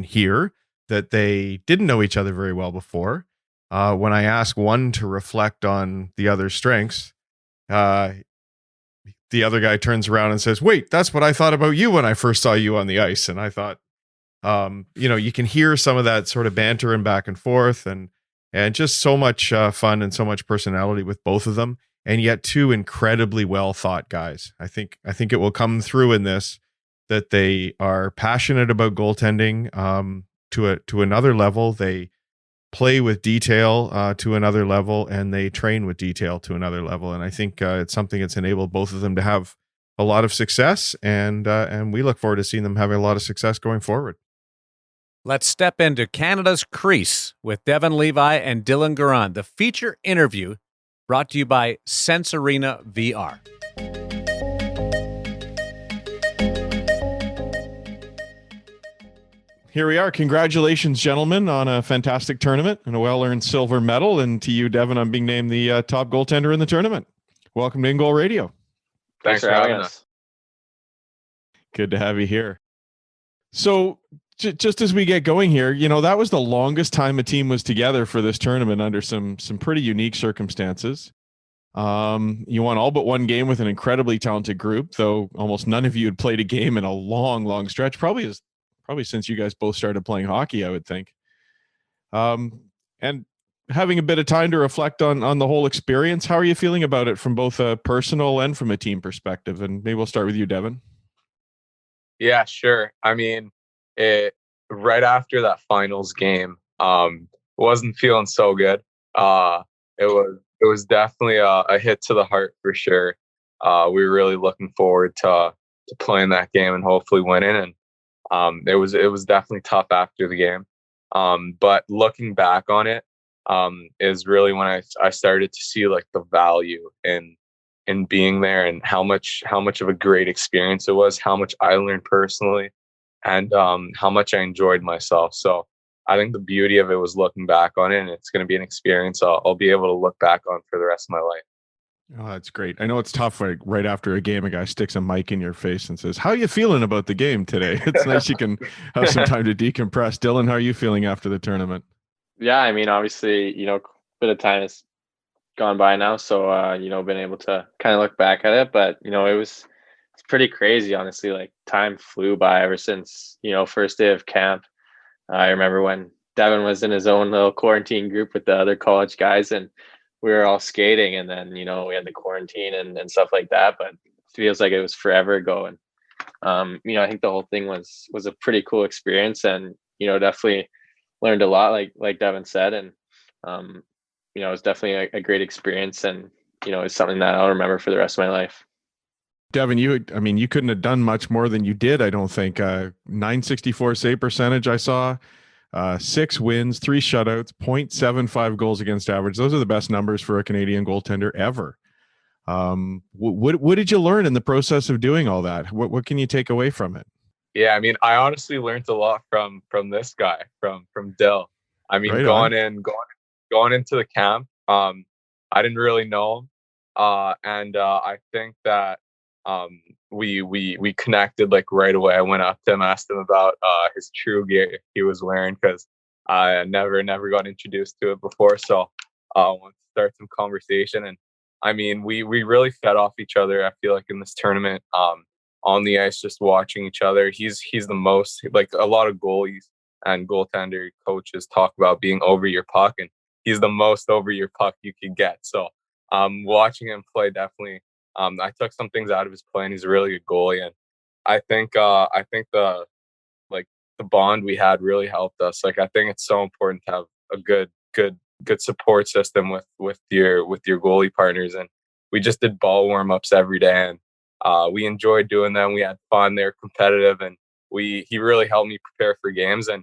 hear that they didn't know each other very well before. When I ask one to reflect on the other's strengths, the other guy turns around and says, "Wait, that's what I thought about you when I first saw you on the ice." And I thought, you can hear some of that sort of banter and back and forth, and just so much fun and so much personality with both of them, and yet two incredibly well thought guys. I think it will come through in this that they are passionate about goaltending to another level. They play with detail to another level, and they train with detail to another level. And I think it's something that's enabled both of them to have a lot of success, and we look forward to seeing them having a lot of success going forward. Let's step into Canada's crease with Devon Levi and Dylan Garand, the feature interview brought to you by Sense Arena VR. Here we are. Congratulations, gentlemen, on a fantastic tournament and a well-earned silver medal. And to you, Devon, on being named the top goaltender in the tournament. Welcome to In Goal Radio. Thanks for having us. Good to have you here. So just as we get going here, that was the longest time a team was together for this tournament under some pretty unique circumstances. You won all but one game with an incredibly talented group, though almost none of you had played a game in a long stretch, probably since you guys both started playing hockey, I would think. And having a bit of time to reflect on the whole experience, how are you feeling about it from both a personal and from a team perspective? And maybe we'll start with you, Devon. Yeah, sure. I mean, right after that finals game, wasn't feeling so good. It was definitely a hit to the heart for sure. We were really looking forward to playing that game and hopefully winning. And it was definitely tough after the game. But looking back on it, is really when I started to see like the value in being there, and how much of a great experience it was, how much I learned personally, and how much I enjoyed myself. So I think the beauty of it was looking back on it, and it's going to be an experience I'll be able to look back on for the rest of my life. Oh, that's great. I know it's tough, like right after a game, a guy sticks a mic in your face and says, "How are you feeling about the game today?" It's nice you can have some time to decompress. Dylan, how are you feeling after the tournament? Yeah, I mean, obviously, a bit of time has gone by now, so been able to kind of look back at it, but it's pretty crazy, honestly. Like, time flew by ever since first day of camp. I remember when Devon was in his own little quarantine group with the other college guys, and we were all skating, and then we had the quarantine and stuff like that, but it feels like it was forever ago. And I think the whole thing was a pretty cool experience, and definitely learned a lot, like Devon said, and it was definitely a great experience. And is something that I'll remember for the rest of my life. Devon, you couldn't have done much more than you did, I don't think. 964 save percentage I saw, 6 wins, 3 shutouts, 0.75 goals against average. Those are the best numbers for a Canadian goaltender ever. What did you learn in the process of doing all that? What can you take away from it? Yeah, I mean, I honestly learned a lot from this guy, from Dill. I mean, Right going on. into the camp, I didn't really know him, and I think that we connected like right away. I went up to him, asked him about his true gear he was wearing, because I never got introduced to it before. So I wanted to start some conversation, and I mean, we really fed off each other. I feel like in this tournament, on the ice, just watching each other. He's the most, like, a lot of goalies and goaltender coaches talk about being over your puck, and he's the most over your puck you could get. So watching him play, definitely, I took some things out of his play, and he's a really good goalie. And I think the the bond we had really helped us. Like, I think it's so important to have a good support system with your goalie partners. And we just did ball warm-ups every day, and we enjoyed doing them. We had fun. They were competitive, and he really helped me prepare for games. And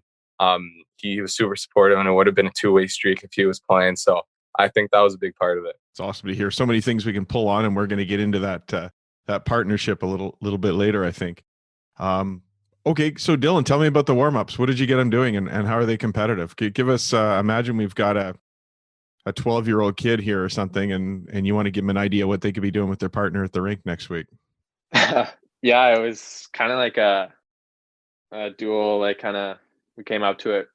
he was super supportive, and it would have been a two-way streak if he was playing. So I think that was a big part of it. It's awesome to hear. So many things we can pull on, and we're going to get into that partnership a little bit later, I think. Okay, so Dylan, tell me about the warm-ups. What did you get them doing, and how are they competitive? Give us, imagine we've got a 12-year-old kid here or something, and you want to give them an idea what they could be doing with their partner at the rink next week. Yeah, it was kind of like a dual, like, kind of, we came up to it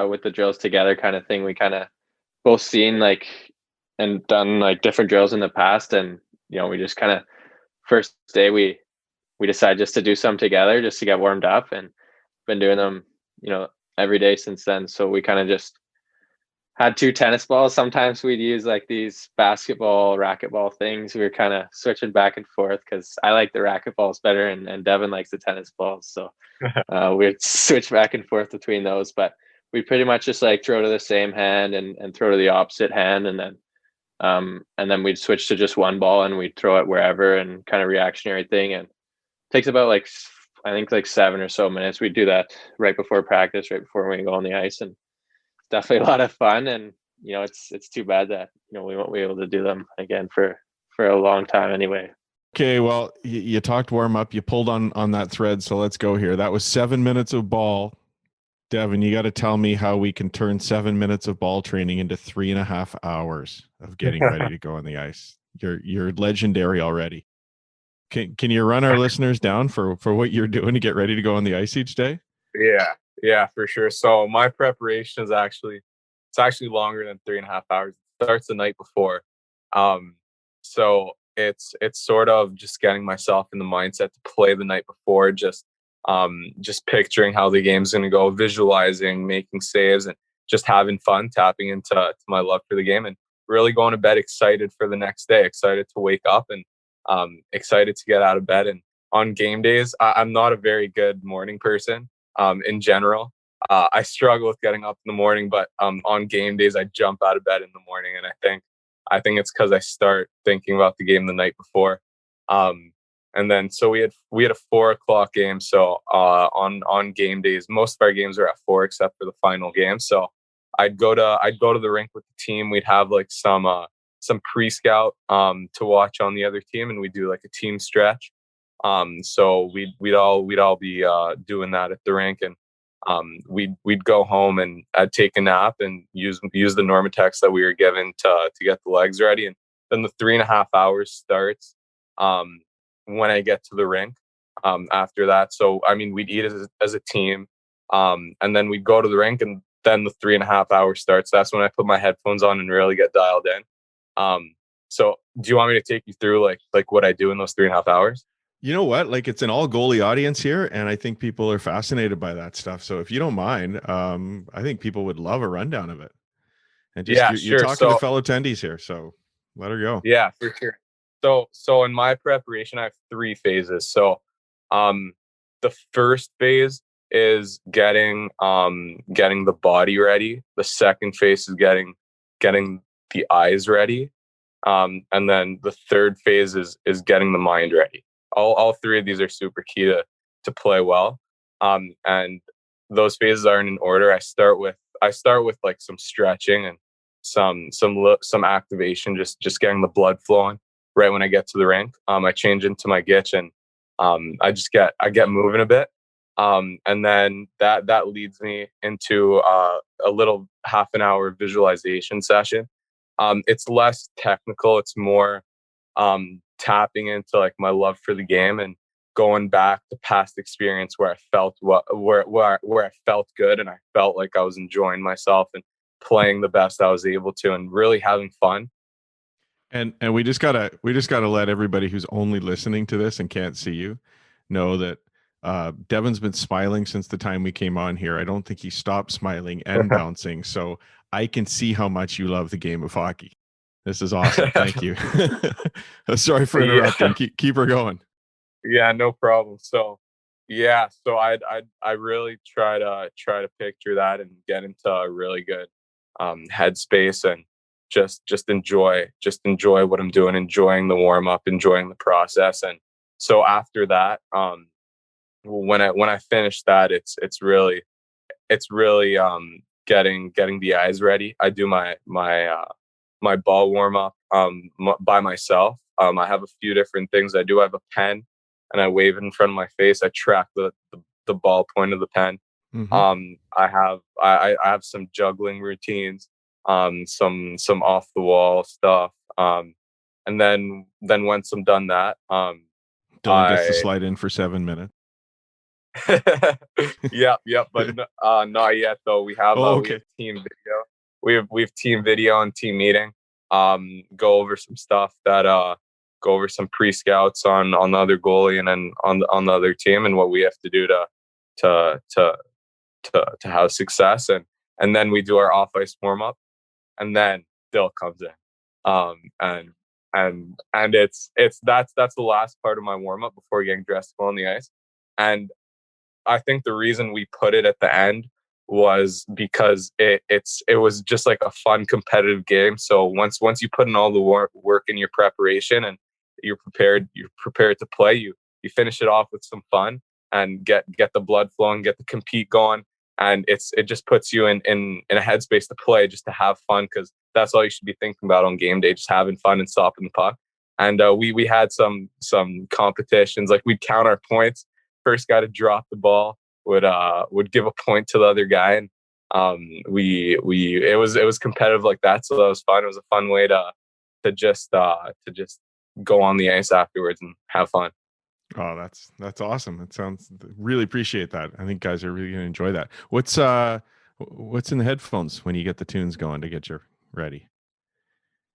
with the drills together kind of thing. We kind of both seen like and done like different drills in the past, and we just kind of, first day we decided just to do some together just to get warmed up, and been doing them every day since then. So we kind of just had 2 tennis balls. Sometimes we'd use like these basketball racquetball things. We were kind of switching back and forth because I like the racquetballs better, and Devon likes the tennis balls. So we'd switch back and forth between those. But we pretty much just like throw to the same hand and throw to the opposite hand, and then we'd switch to just one ball and we'd throw it wherever, and kind of reactionary thing. And it takes about like, I think like 7 or so minutes. We'd do that right before practice, right before we go on the ice, and definitely a lot of fun. And it's too bad that we won't be able to do them again for a long time anyway. Okay, well, you talked warm up, you pulled on that thread, so let's go here. That was 7 minutes of ball. Devon, you got to tell me how we can turn 7 minutes of ball training into 3.5 hours of getting ready to go on the ice. You're legendary already. Can you run our listeners down for what you're doing to get ready to go on the ice each day? Yeah, for sure. So my preparation is actually longer than 3.5 hours. It starts the night before. So it's sort of just getting myself in the mindset to play the night before, just picturing how the game's going to go, visualizing, making saves, and just having fun, tapping into my love for the game, and really going to bed excited for the next day, excited to wake up, and excited to get out of bed. And on game days, I'm not a very good morning person. In general, I struggle with getting up in the morning, but on game days, I jump out of bed in the morning, and I think it's because I start thinking about the game the night before. And then so we had a 4:00 game. So on game days, most of our games are at 4 except for the final game. So I'd go to the rink with the team. We'd have like some pre-scout to watch on the other team, and we'd do like a team stretch. So we'd all be doing that at the rink, and we'd go home, and I'd take a nap and use the Normatex that we were given to get the legs ready. And then the 3.5 hours starts when I get to the rink after that. So I mean, we'd eat as a team, and then we'd go to the rink, and then the 3.5 hours starts. That's when I put my headphones on and really get dialed in. So do you want me to take you through like what I do in those 3.5 hours? You know what? Like, it's an all goalie audience here, and I think people are fascinated by that stuff. So if you don't mind, I think people would love a rundown of it. And just you're talking to fellow attendees here, so let her go. Yeah, for sure. So in my preparation, I have 3 phases. So the first phase is getting the body ready. The second phase is getting the eyes ready. And then the third phase is getting the mind ready. All three of these are super key to play well. And those phases aren't in order. I start with like some stretching and some activation, just getting the blood flowing right when I get to the rink. I change into my gitch and I get moving a bit. And then that leads me into a little half an hour visualization session. It's less technical. It's more tapping into like my love for the game and going back to past experience where I felt where I felt good and I felt like I was enjoying myself and playing the best I was able to and really having fun. And we just gotta let everybody who's only listening to this and can't see you know that Devon's been smiling since the time we came on here. I don't think he stopped smiling and bouncing. So I can see how much you love the game of hockey. This is awesome. Thank you. Sorry for interrupting. Yeah. Keep her going. Yeah, no problem. So I really try to picture that and get into a really good headspace and just enjoy what I'm doing, enjoying the warm up, enjoying the process. And so after that, when I finish that, it's really getting the eyes ready. I do my ball warm up by myself. I have a few different things I do. I have a pen and I wave it in front of my face. I track the ball point of the pen. Mm-hmm. I have some juggling routines, some off the wall stuff. And then once I'm done that, Dylan gets to slide in for 7 minutes. Yep, but not yet though. We have we have team video. We have team video and team meeting. Go over some stuff go over some pre-scouts on the other goalie and then on the other team and what we have to do to have success and then we do our off ice warm up and then Dill comes in. And it's that's the last part of my warm up before getting dressed to go on the ice. And I think the reason we put it at the end was because it was just like a fun competitive game. So once you put in all the work in your preparation and you're prepared to play, you finish it off with some fun and get the blood flowing, get the compete going, and it just puts you in a headspace to play, just to have fun, because that's all you should be thinking about on game day, just having fun and stopping the puck. And we had some competitions, like we'd count our points. First guy to drop the ball would give a point to the other guy, and it was competitive like that. So that was fun. It was a fun way to just go on the ice afterwards and have fun. Oh, that's awesome. That sounds, really appreciate that. I think guys are really gonna enjoy that. What's in the headphones when you get the tunes going to get you ready?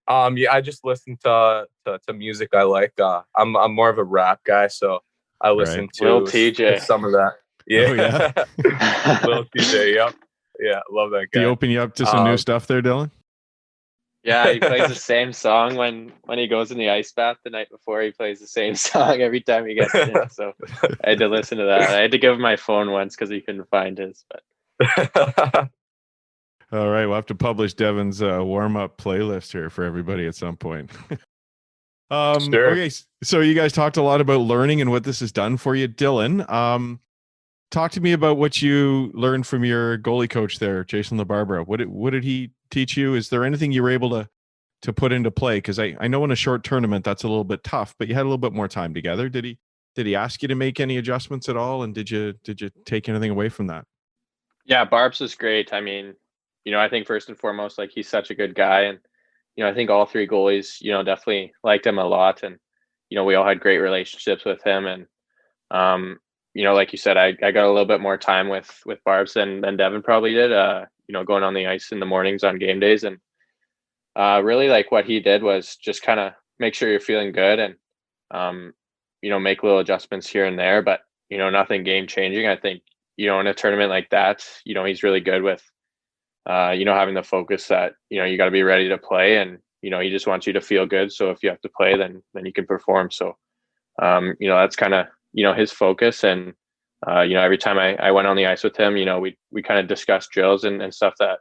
Yeah, I just listen to music I like. I'm more of a rap guy, so I listen to Lil TJ. some of that. Yeah. Oh, yeah. Lil TJ, yep. Yeah, love that guy. Do you open you up to some new stuff there, Dylan? Yeah, he plays the same song when he goes in the ice bath the night before. He plays the same song every time he gets in. So I had to listen to that. I had to give him my phone once because he couldn't find his. But All right, we'll have to publish Devon's warm-up playlist here for everybody at some point. Sure. Okay, so you guys talked a lot about learning and what this has done for you. Dylan, talk to me about what you learned from your goalie coach there, Jason LaBarbera. What did he teach you? Is there anything you were able to put into play? Because I know in a short tournament that's a little bit tough, but you had a little bit more time together. Did he ask you to make any adjustments at all? And did you take anything away from that? yeah, Barb's was great. I mean, I think first and foremost, like, he's such a good guy. And, I think all three goalies, definitely liked him a lot. And, we all had great relationships with him. And, like you said, I got a little bit more time with Barbs than Devon probably did, going on the ice in the mornings on game days. And really, like, what he did was just kind of make sure you're feeling good and, make little adjustments here and there, but, nothing game changing. I think, in a tournament like that, he's really good with, having the focus that, you got to be ready to play, and, he just wants you to feel good. So if you have to play, then you can perform. So, that's kind of, his focus. And, every time I went on the ice with him, we kind of discussed drills and stuff that,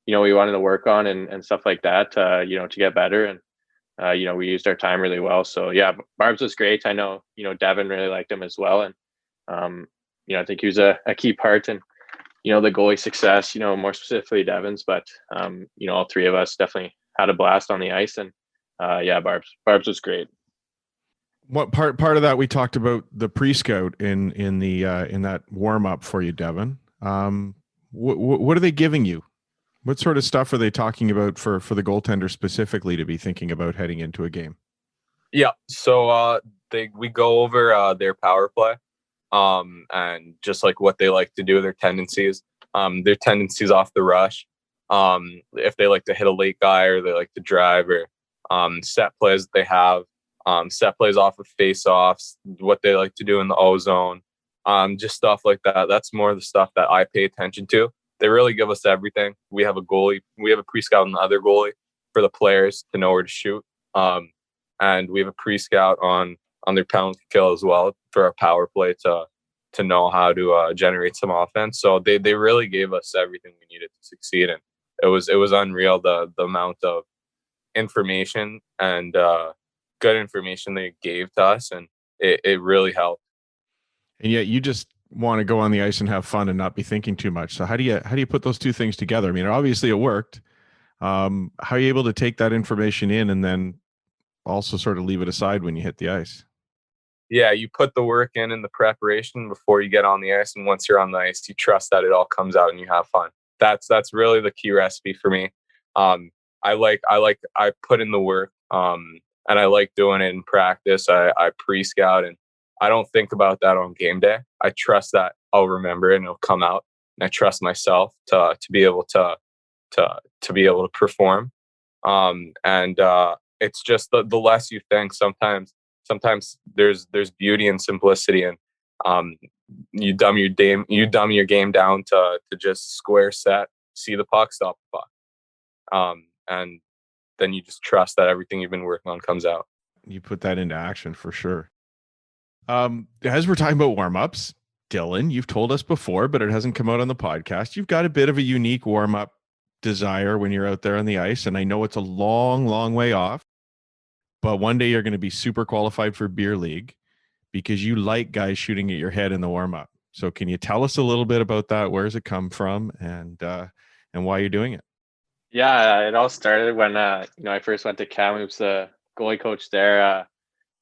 we wanted to work on and stuff like that, to get better. And, we used our time really well. So yeah, Barbs was great. I know, Devon really liked him as well. And, I think he was a key part in, the goalie success, more specifically Devon's, but, all three of us definitely had a blast on the ice. And yeah, Barbs was great. What part of that we talked about the pre-scout in that warm up for you, Devon? What are they giving you? What sort of stuff are they talking about for the goaltender specifically to be thinking about heading into a game? Yeah, so we go over their power play, and just like what they like to do, their tendencies off the rush, if they like to hit a late guy or they like to drive, or set plays that they have. Set plays off of face-offs, what they like to do in the O-zone, just stuff like that. That's more of the stuff that I pay attention to. They really give us everything. We have a goalie. We have a pre-scout and the other goalie for the players to know where to shoot. And we have a pre-scout on their penalty kill as well for our power play to know how to generate some offense. So they really gave us everything we needed to succeed. And it was unreal, the amount of information and good information they gave to us, and it really helped. And yet you just want to go on the ice and have fun and not be thinking too much. So how do you put those two things together? I mean, obviously it worked. How are you able to take that information in and then also sort of leave it aside when you hit the ice? Yeah, you put the work in the preparation before you get on the ice, and once you're on the ice, you trust that it all comes out and you have fun. That's really the key recipe for me. I put in the work, and I like doing it in practice. I pre-scout, and I don't think about that on game day. I trust that I'll remember it and it'll come out, and I trust myself to be able to be able to perform. And it's just the less you think. Sometimes there's beauty and simplicity, and you dumb your game down to just square set, see the puck, stop the puck, and then you just trust that everything you've been working on comes out. You put that into action for sure. As we're talking about warm-ups, Dylan, you've told us before, but it hasn't come out on the podcast. You've got a bit of a unique warm-up desire when you're out there on the ice, and I know it's a long, long way off, but one day you're going to be super qualified for beer league because you like guys shooting at your head in the warm-up. So can you tell us a little bit about that? Where's it come from, and why you're doing it? Yeah, it all started when I first went to Cam. He was the goalie coach there.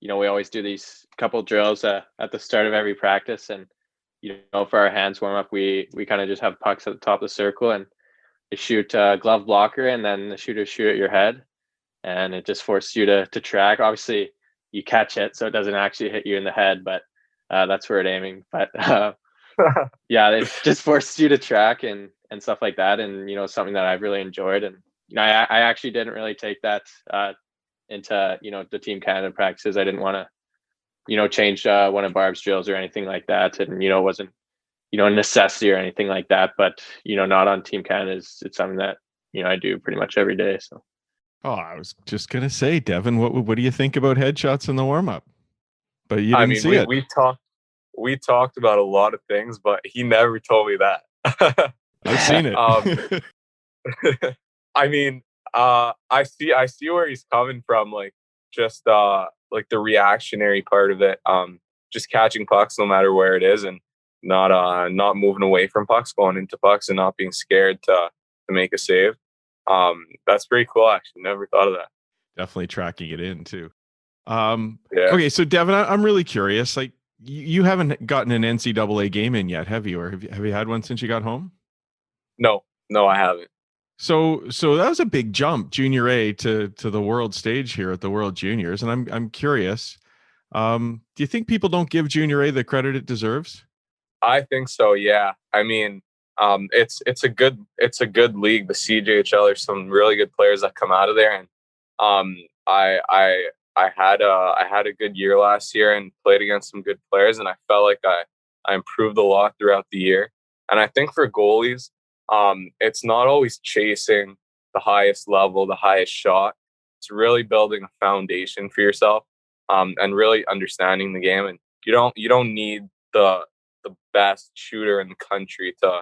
We always do these couple drills at the start of every practice, and for our hands warm up, we kind of just have pucks at the top of the circle, and you shoot a glove blocker, and then the shooters shoot at your head, and it just forces you to track. Obviously, you catch it, so it doesn't actually hit you in the head, but that's where it's aiming. But yeah, it just forces you to track and stuff like that, and something that I've really enjoyed. And I actually didn't really take that into the Team Canada practices. I didn't want to change one of Barb's drills or anything like that, and it wasn't a necessity or anything like that. But not on Team Canada. It's something that I do pretty much every day. So I was just gonna say, Devon, what do you think about headshots in the warm-up? But you didn't see it. We talked about a lot of things, but he never told me that. I've seen it. I mean, I see where he's coming from, like just like the reactionary part of it, just catching pucks no matter where it is, and not moving away from pucks, going into pucks, and not being scared to make a save. That's pretty cool. Actually, never thought of that. Definitely tracking it in too. Yeah. Okay, so Devon, I'm really curious. Like, you haven't gotten an NCAA game in yet, have you? Or have you had one since you got home? No, I haven't. So that was a big jump, Junior A to the world stage here at the World Juniors, and I'm curious. Do you think people don't give Junior A the credit it deserves? I think so. Yeah. I mean, it's a good league. The CJHL, there's some really good players that come out of there, and I had a good year last year and played against some good players, and I felt like I improved a lot throughout the year. And I think for goalies, it's not always chasing the highest level, the highest shot. It's really building a foundation for yourself, and really understanding the game. And you don't need the best shooter in the country to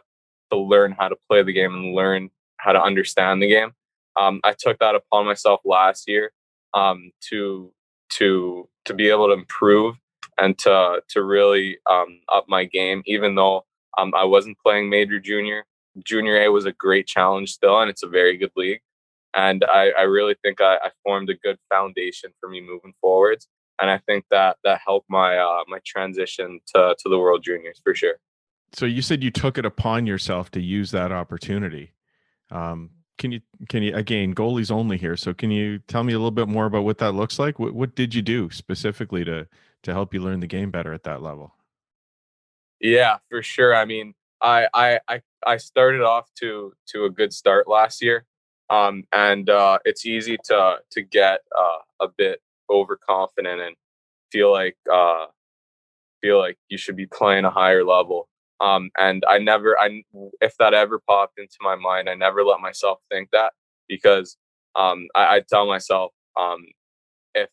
learn how to play the game and learn how to understand the game. I took that upon myself last year. to be able to improve and to really up my game, even though I wasn't playing major junior. Junior A was a great challenge still, and it's a very good league. And I really think I formed a good foundation for me moving forwards. And I think that helped my my transition to the World Juniors for sure. So you said you took it upon yourself to use that opportunity. Can you again, goalies only here. So can you tell me a little bit more about what that looks like? What did you do specifically to help you learn the game better at that level? Yeah, for sure. I mean, I started off to a good start last year, and it's easy to get a bit overconfident and feel like you should be playing a higher level. And if that ever popped into my mind, I never let myself think that, because I tell myself if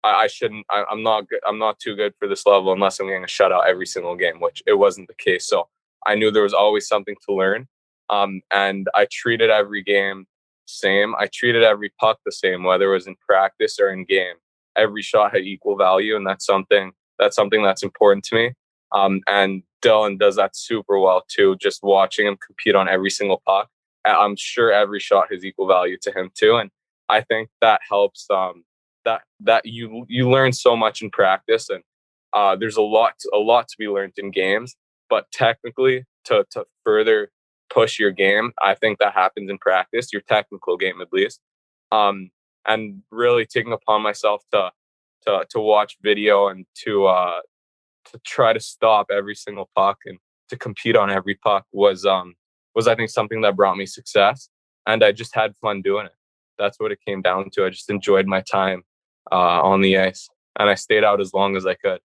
I shouldn't, I'm not good, I'm not too good for this level unless I'm getting a shutout every single game, which it wasn't the case. So I knew there was always something to learn. And I treated every game same. I treated every puck the same, whether it was in practice or in game. Every shot had equal value, and that's something that's important to me. And Dylan does that super well too. Just watching him compete on every single puck, I'm sure every shot has equal value to him too. And I think that helps. That you learn so much in practice, and there's a lot to be learned in games. But technically, to further push your game, I think that happens in practice, your technical game at least. And really taking upon myself to watch video and to try to stop every single puck and to compete on every puck was I think something that brought me success, and I just had fun doing it. That's what it came down to. I just enjoyed my time on the ice, and I stayed out as long as I could.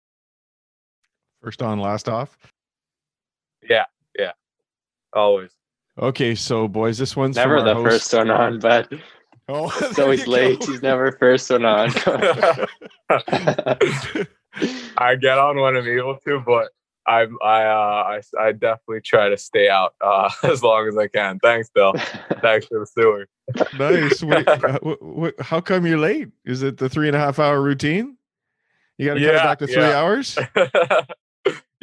First on, last off. Yeah, always. Okay, so boys, this one's never from our the host. First one on, but so he's late. He's never first one on. I get on when I'm able to, but I definitely try to stay out as long as I can. Thanks, Bill. Thanks for the sewer. Nice. Wait, how come you're late? Is it the 3.5 hour routine? You got to cut it back to 3 hours.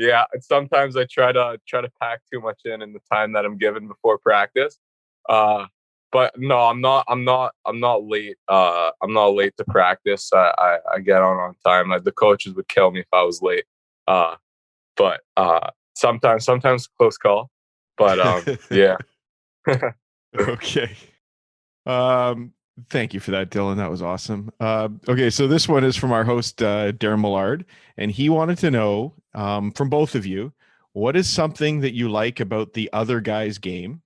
Yeah, sometimes I try to pack too much in the time that I'm given before practice. But no, I'm not late. I'm not late to practice. I get on time. The coaches would kill me if I was late. But sometimes close call. But yeah. Okay. Thank you for that, Dylan. That was awesome. Okay, so this one is from our host, Darren Millard, and he wanted to know from both of you, what is something that you like about the other guy's game,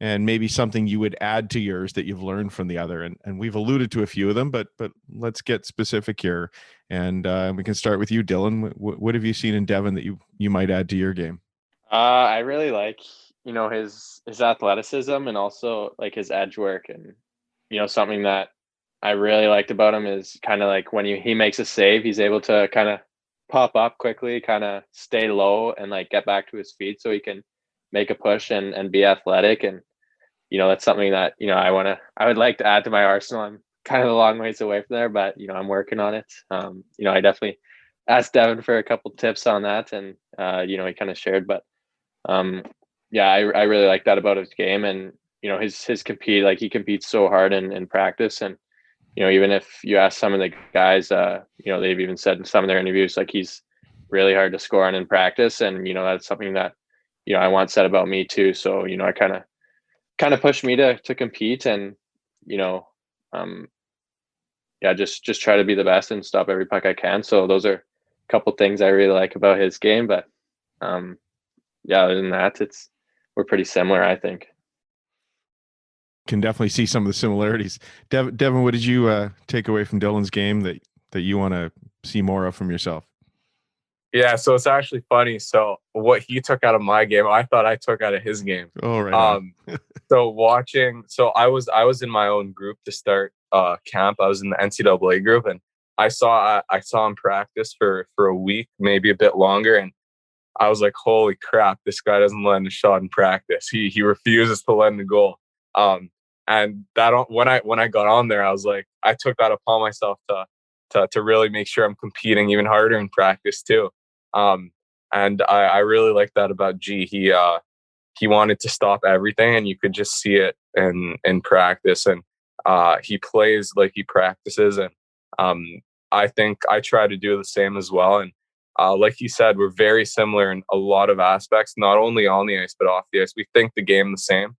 and maybe something you would add to yours that you've learned from the other. And we've alluded to a few of them, but let's get specific here. And we can start with you, Dylan. What have you seen in Devon that you might add to your game? I really like, his athleticism and also like his edge work. And, something that I really liked about him is kind of like when he makes a save, he's able to kind of pop up quickly, kind of stay low and like get back to his feet so he can make a push and be athletic. And, that's something that, I would like to add to my arsenal. I'm kind of a long ways away from there, but, I'm working on it. I definitely asked Devon for a couple tips on that, and, he kind of shared, but, I really like that about his game. And, his compete, like he competes so hard in practice. And, even if you ask some of the guys, they've even said in some of their interviews, like he's really hard to score on in practice. And, that's something that, I want said about me too. So, I kind of pushed me to compete and, just try to be the best and stop every puck I can. So those are a couple things I really like about his game. But, other than that, we're pretty similar, I think. Can definitely see some of the similarities. Devon, what did you take away from Dylan's game that you want to see more of from yourself? Yeah, so it's actually funny. So what he took out of my game, I thought I took out of his game. Oh, right. So I was in my own group to start camp. I was in the NCAA group, and I saw him practice for a week, maybe a bit longer, and I was like, holy crap, this guy doesn't let in a shot in practice. He refuses to let in a goal. And when I got on there, I was like, I took that upon myself to really make sure I'm competing even harder in practice too. And I really like that about G. He wanted to stop everything, and you could just see it in practice. And he plays like he practices, and I think I try to do the same as well. And like he said, we're very similar in a lot of aspects, not only on the ice but off the ice. We think the game the same.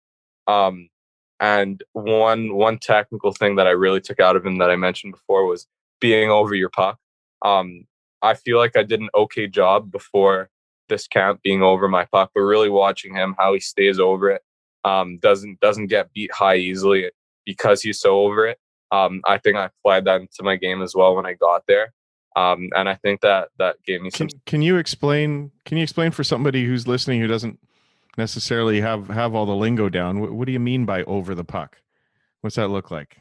And one technical thing that I really took out of him that I mentioned before was being over your puck. I feel like I did an okay job before this camp being over my puck, but really watching him, how he stays over it, doesn't get beat high easily because he's so over it. I think I applied that into my game as well when I got there. And I think that gave me some. Can you explain for somebody who's listening who doesn't necessarily have all the lingo down? What do you mean by over the puck? What's that look like?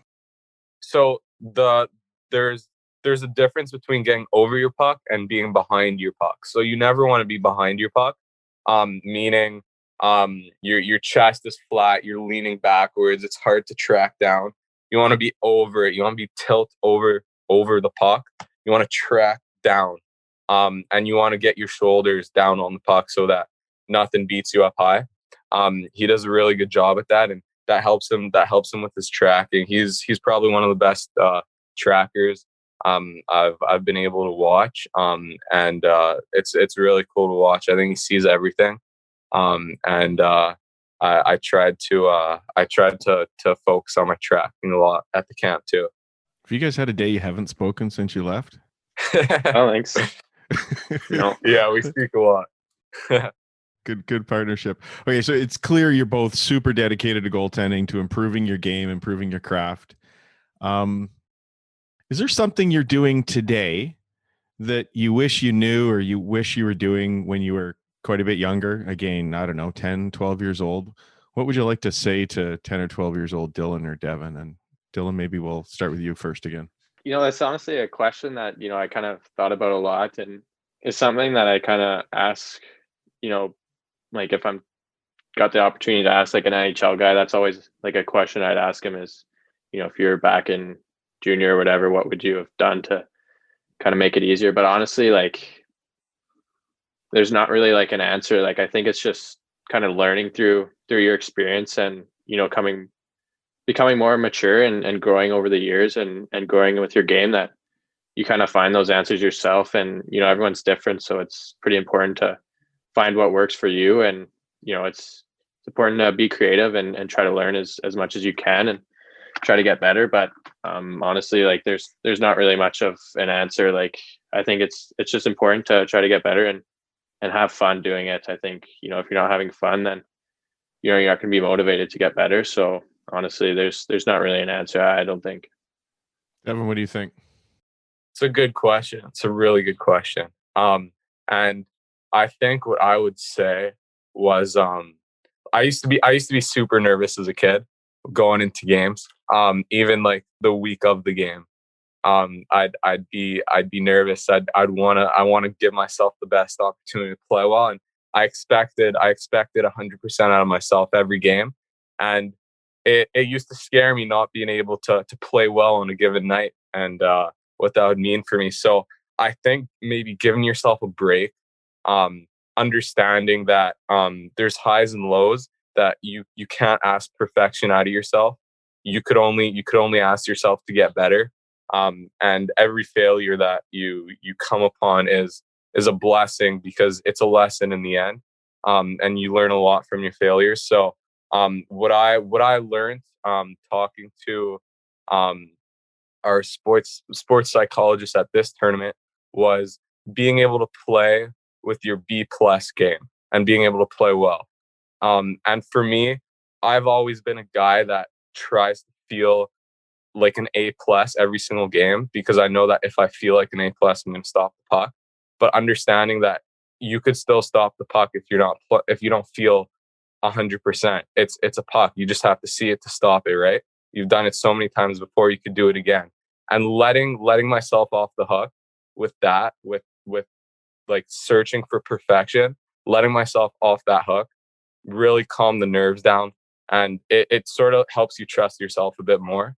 So there's a difference between getting over your puck and being behind your puck. So you never want to be behind your puck, meaning your chest is flat, you're leaning backwards, it's hard to track down. You want to be over it. You want to be tilt over the puck. You want to track down, and you want to get your shoulders down on the puck so that nothing beats you up high. He does a really good job at that, and that helps him with his tracking. He's probably one of the best trackers I've been able to watch, and it's really cool to watch. I think he sees everything, and I tried to focus on my tracking a lot at the camp too. Have you guys had a day you haven't spoken since you left? I don't think so. No. Yeah, we speak a lot. Good partnership. Okay, so it's clear you're both super dedicated to goaltending, to improving your game, improving your craft. Is there something you're doing today that you wish you knew or you wish you were doing when you were quite a bit younger? Again, I don't know, 10, 12 years old. What would you like to say to 10 or 12 years old Dylan or Devon? And Dylan, maybe we'll start with you first again. That's honestly a question that, I kind of thought about a lot, and it's something that I kind of ask, like if I'm got the opportunity to ask like an NHL guy, that's always like a question I'd ask him is, if you're back in junior or whatever, what would you have done to kind of make it easier? But honestly, like there's not really like an answer. Like I think it's just kind of learning through your experience and, becoming more mature and growing over the years and growing with your game, that you kind of find those answers yourself. And, everyone's different. So it's pretty important to find what works for you. And, it's important to be creative and try to learn as much as you can and try to get better. But honestly, like there's not really much of an answer. Like I think it's just important to try to get better and have fun doing it. I think, if you're not having fun, then you're not going to be motivated to get better. So honestly, there's not really an answer, I don't think. Devon, what do you think? It's a good question. It's a really good question. And I think what I would say was I used to be super nervous as a kid going into games. Even like the week of the game. I'd be nervous. I want to give myself the best opportunity to play well. And I expected 100% out of myself every game. And it used to scare me not being able to play well on a given night and what that would mean for me. So I think maybe giving yourself a break, understanding that there's highs and lows, that you can't ask perfection out of yourself. You could only ask yourself to get better. And every failure that you come upon is a blessing because it's a lesson in the end. And you learn a lot from your failures. So what I learned talking to our sports psychologist at this tournament was being able to play with your B+ game and being able to play well. And for me, I've always been a guy that tries to feel like an A+ every single game, because I know that if I feel like an A+, I'm going to stop the puck. But understanding that you could still stop the puck if you don't feel 100%. It's a puck. You just have to see it to stop it, right? You've done it so many times before, you could do it again. And letting myself off the hook with that, with like searching for perfection, letting myself off that hook really calmed the nerves down and it sort of helps you trust yourself a bit more.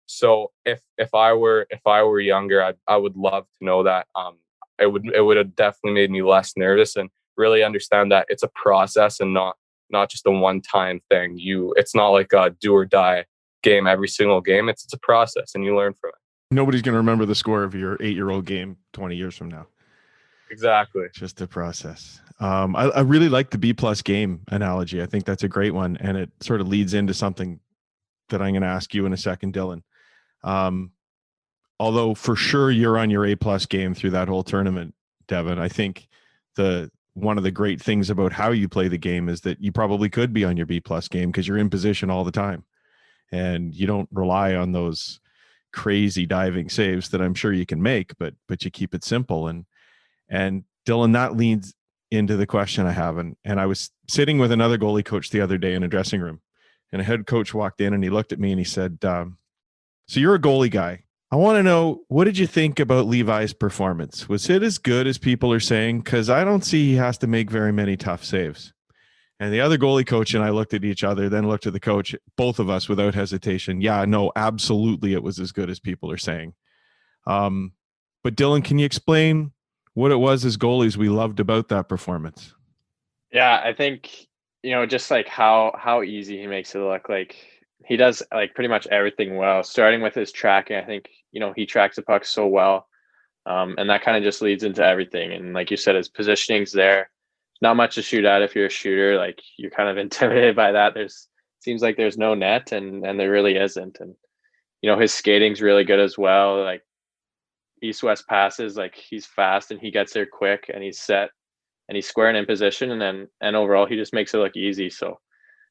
So if I were younger, I would love to know that. It would have definitely made me less nervous and really understand that it's a process and not just a one-time thing. It's not like a do or die game every single game. It's a process, and you learn from it. Nobody's going to remember the score of your 8-year-old game 20 years from now. Exactly. Just a process. I really like the B+ game analogy. I think that's a great one, and it sort of leads into something that I'm going to ask you in a second, Dylan. Although for sure you're on your A+ game through that whole tournament, Devon, I think one of the great things about how you play the game is that you probably could be on your B+ game because you're in position all the time, and you don't rely on those crazy diving saves that I'm sure you can make, but you keep it simple. And Dylan, that leads into the question I have. And I was sitting with another goalie coach the other day in a dressing room, and a head coach walked in and he looked at me and he said, so you're a goalie guy. I want to know, what did you think about Levi's performance? Was it as good as people are saying? Because I don't see he has to make very many tough saves. And the other goalie coach and I looked at each other, then looked at the coach, both of us without hesitation. Yeah, no, absolutely, it was as good as people are saying. But Dylan, can you explain what it was as goalies we loved about that performance? Yeah, I think, just like how easy he makes it look. Like, he does like pretty much everything well, starting with his tracking. I think, he tracks the puck so well. And that kind of just leads into everything. And like you said, his positioning's there. Not much to shoot at if you're a shooter. Like, you're kind of intimidated by that. Seems like there's no net, and there really isn't. And, his skating's really good as well. Like, east-west passes, like, he's fast and he gets there quick and he's set and he's square and in position. And overall, he just makes it look easy. So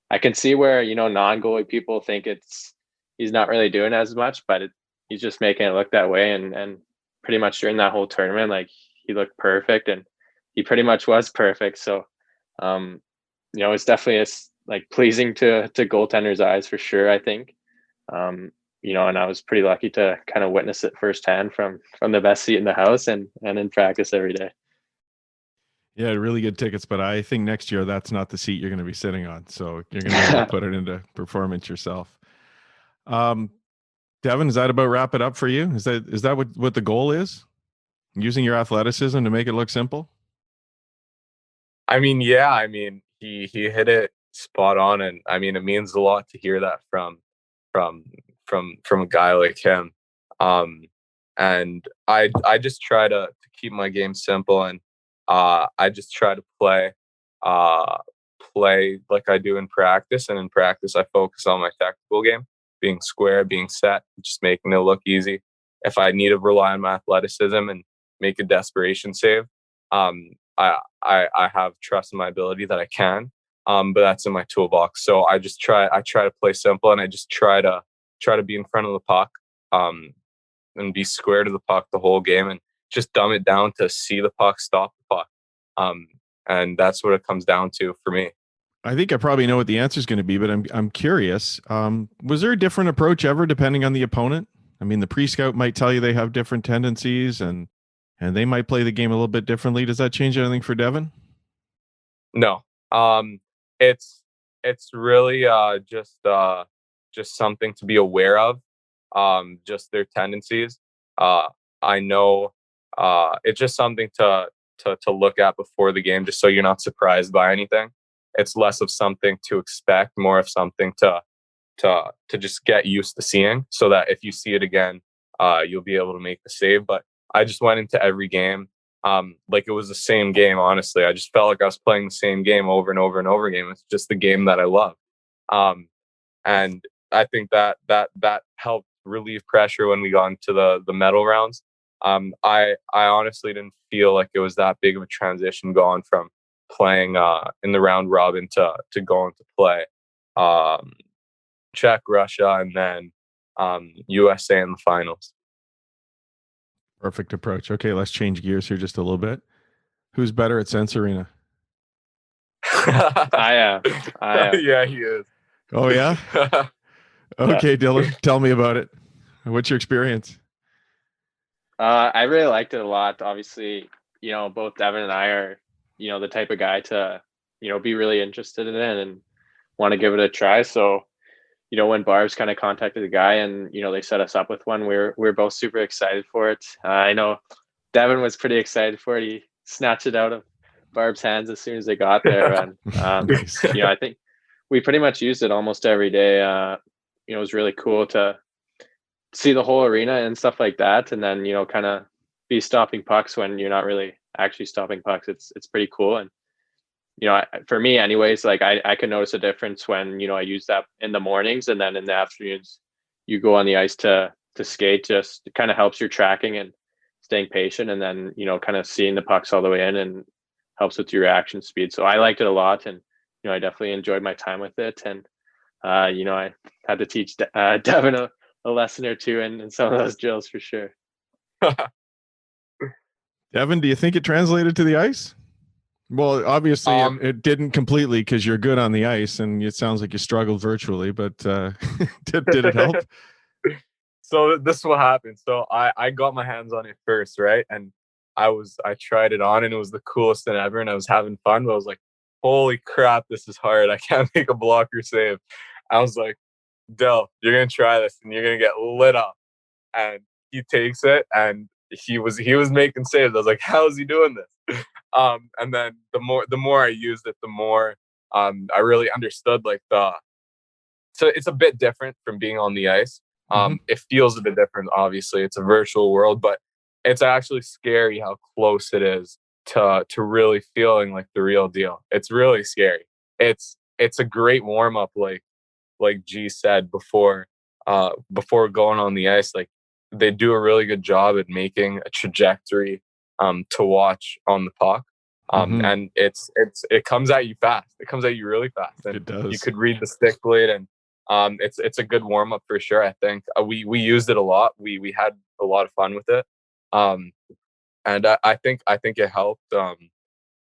I can see where, non-goalie people think he's not really doing as much, but he's just making it look that way. And pretty much during that whole tournament, like, he looked perfect, and he pretty much was perfect. So, it's definitely like pleasing to goaltenders' eyes for sure, I think. And I was pretty lucky to kind of witness it firsthand from the best seat in the house and in practice every day. Yeah, really good tickets, but I think next year that's not the seat you're going to be sitting on. So you're going to have to put it into performance yourself. Devon, does that about wrap it up for you? Is that what the goal is? Using your athleticism to make it look simple? I mean, yeah. I mean, he hit it spot on, and I mean, it means a lot to hear that from a guy like him. And I just try to keep my game simple, and I just try to play like I do in practice. And in practice, I focus on my tactical game, being square, being set, just making it look easy. If I need to rely on my athleticism and make a desperation save, I have trust in my ability that I can. But that's in my toolbox. So I try to play simple, and I just try to be in front of the puck, and be square to the puck the whole game, and just dumb it down to see the puck, stop the puck. And that's what it comes down to for me. I think I probably know what the answer is going to be, but I'm curious. Was there a different approach ever depending on the opponent? I mean, the pre-scout might tell you they have different tendencies, and they might play the game a little bit differently. Does that change anything for Devon? No. It's really just something to be aware of. Just their tendencies. I know it's just something to look at before the game, just so you're not surprised by anything. It's less of something to expect, more of something to just get used to seeing, so that if you see it again, you'll be able to make the save. But I just went into every game like it was the same game. Honestly, I just felt like I was playing the same game over and over and over again. It's just the game that I love, and I think that helped relieve pressure when we got into the medal rounds. I honestly didn't feel like it was that big of a transition going from playing in the round robin to going to play Czech, Russia, and then USA in the finals. Perfect approach. Okay, let's change gears here just a little bit. Who's better at Sense Arena? I am. Yeah, he is. Oh, yeah? Okay, Dylan, tell me about it. What's your experience? I really liked it a lot. Obviously, both Devon and I are, the type of guy to, be really interested in it. And want to give it a try. So, when Barb's kind of contacted the guy and, they set us up with one, we're both super excited for it. I know Devon was pretty excited for it. He snatched it out of Barb's hands as soon as they got there. And, Nice. I think we pretty much used it almost every day. It was really cool to see the whole arena and stuff like that. And then, kind of be stopping pucks when you're not really actually stopping pucks. It's pretty cool. And, for me anyways, like I can notice a difference when, I use that in the mornings, and then in the afternoons you go on the ice to skate. Just it kind of helps your tracking and staying patient, and then, kind of seeing the pucks all the way in, and helps with your reaction speed. So I liked it a lot, and, I definitely enjoyed my time with it. And, I had to teach Devon a lesson or two in some of those drills for sure. Devon, do you think it translated to the ice? Well, obviously it didn't completely, because you're good on the ice, and it sounds like you struggled virtually, but did it help? So this is what happened. So I got my hands on it first, right? And I tried it on, and it was the coolest thing ever, and I was having fun, but I was like, holy crap, this is hard. I can't make a blocker save. I was like, Del, you're going to try this, and you're going to get lit up. And he takes it, and he was making saves. I was like, how is he doing this? And then the more I used it, the more I really understood so it's a bit different from being on the ice. It feels a bit different. Obviously, it's a virtual world, but it's actually scary how close it is to really feeling like the real deal. It's really scary. It's a great warm up, like G said before going on the ice. Like, they do a really good job at making a trajectory to watch on the puck. And it comes at you fast. It comes at you really fast. And it does. You could read the stick blade, and it's a good warm up for sure. I think we used it a lot. We had a lot of fun with it. And I think it helped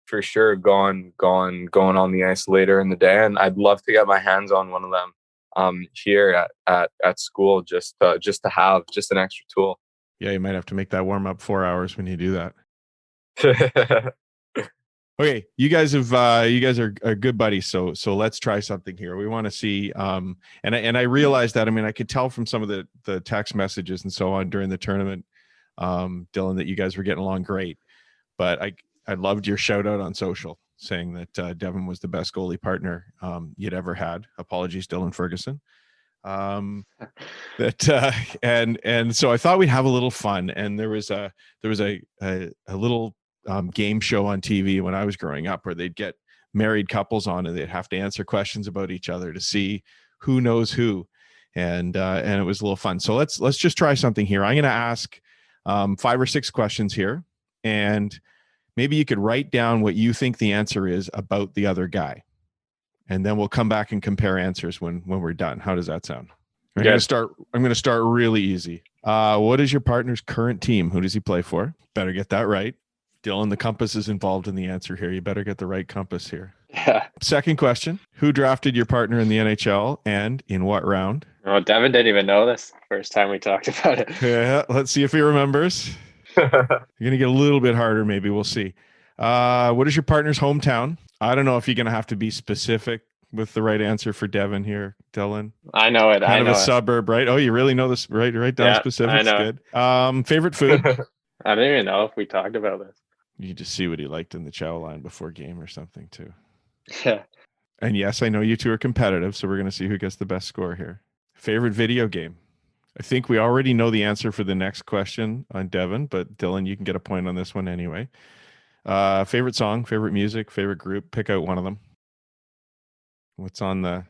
for sure going on the ice later in the day. And I'd love to get my hands on one of them here at school, just to have just an extra tool. Yeah, you might have to make that warm up 4 hours when you do that. Okay, you guys are good buddies, so let's try something here. We want to see, and I realized that. I mean, I could tell from some of the text messages and so on during the tournament, Dylan, that you guys were getting along great. But I loved your shout out on social saying that Devon was the best goalie partner you'd ever had. Apologies, Dylan Ferguson. And so I thought we'd have a little fun, and there was a little game show on TV when I was growing up where they'd get married couples on, and they'd have to answer questions about each other to see who knows who, and it was a little fun. So let's just try something here. I'm going to ask 5 or 6 questions here, and maybe you could write down what you think the answer is about the other guy, and then we'll come back and compare answers when we're done. How does that sound? I'm going to start really easy. What is your partner's current team? Who does he play for? Better get that right. Dylan, the compass is involved in the answer here. You better get the right compass here. Yeah. Second question. Who drafted your partner in the NHL, and in what round? Oh, Devon didn't even know this first time we talked about it. Yeah, let's see if he remembers. You're going to get a little bit harder, maybe. We'll see. What is your partner's hometown? I don't know if you're going to have to be specific with the right answer for Devon here, Dylan. I know it. Kind of a suburb, right? Oh, you really know this, right? Right down specifics. I know. Good. Favorite food? I don't even know if we talked about this. You just see what he liked in the chow line before game or something too. Yeah. And yes, I know you two are competitive, so we're going to see who gets the best score here. Favorite video game? I think we already know the answer for the next question on Devon, but Dylan, you can get a point on this one anyway. Favorite song, favorite music, favorite group? Pick out one of them. What's on the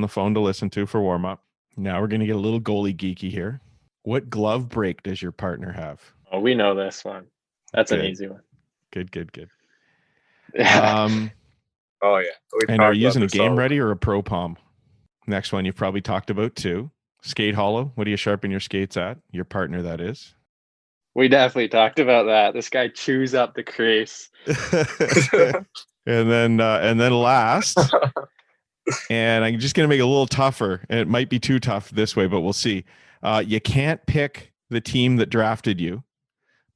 phone to listen to for warm up? Now we're going to get a little goalie geeky here. What glove break does your partner have? Oh, we know this one. That's an easy one. Good. Oh yeah. And are you using a Game Ready or a Pro Palm? Next one you've probably talked about too. Skate hollow. What do you sharpen your skates at? Your partner, that is. We definitely talked about that. This guy chews up the crease. and then last, and I'm just going to make it a little tougher. And it might be too tough this way, but we'll see. You can't pick the team that drafted you,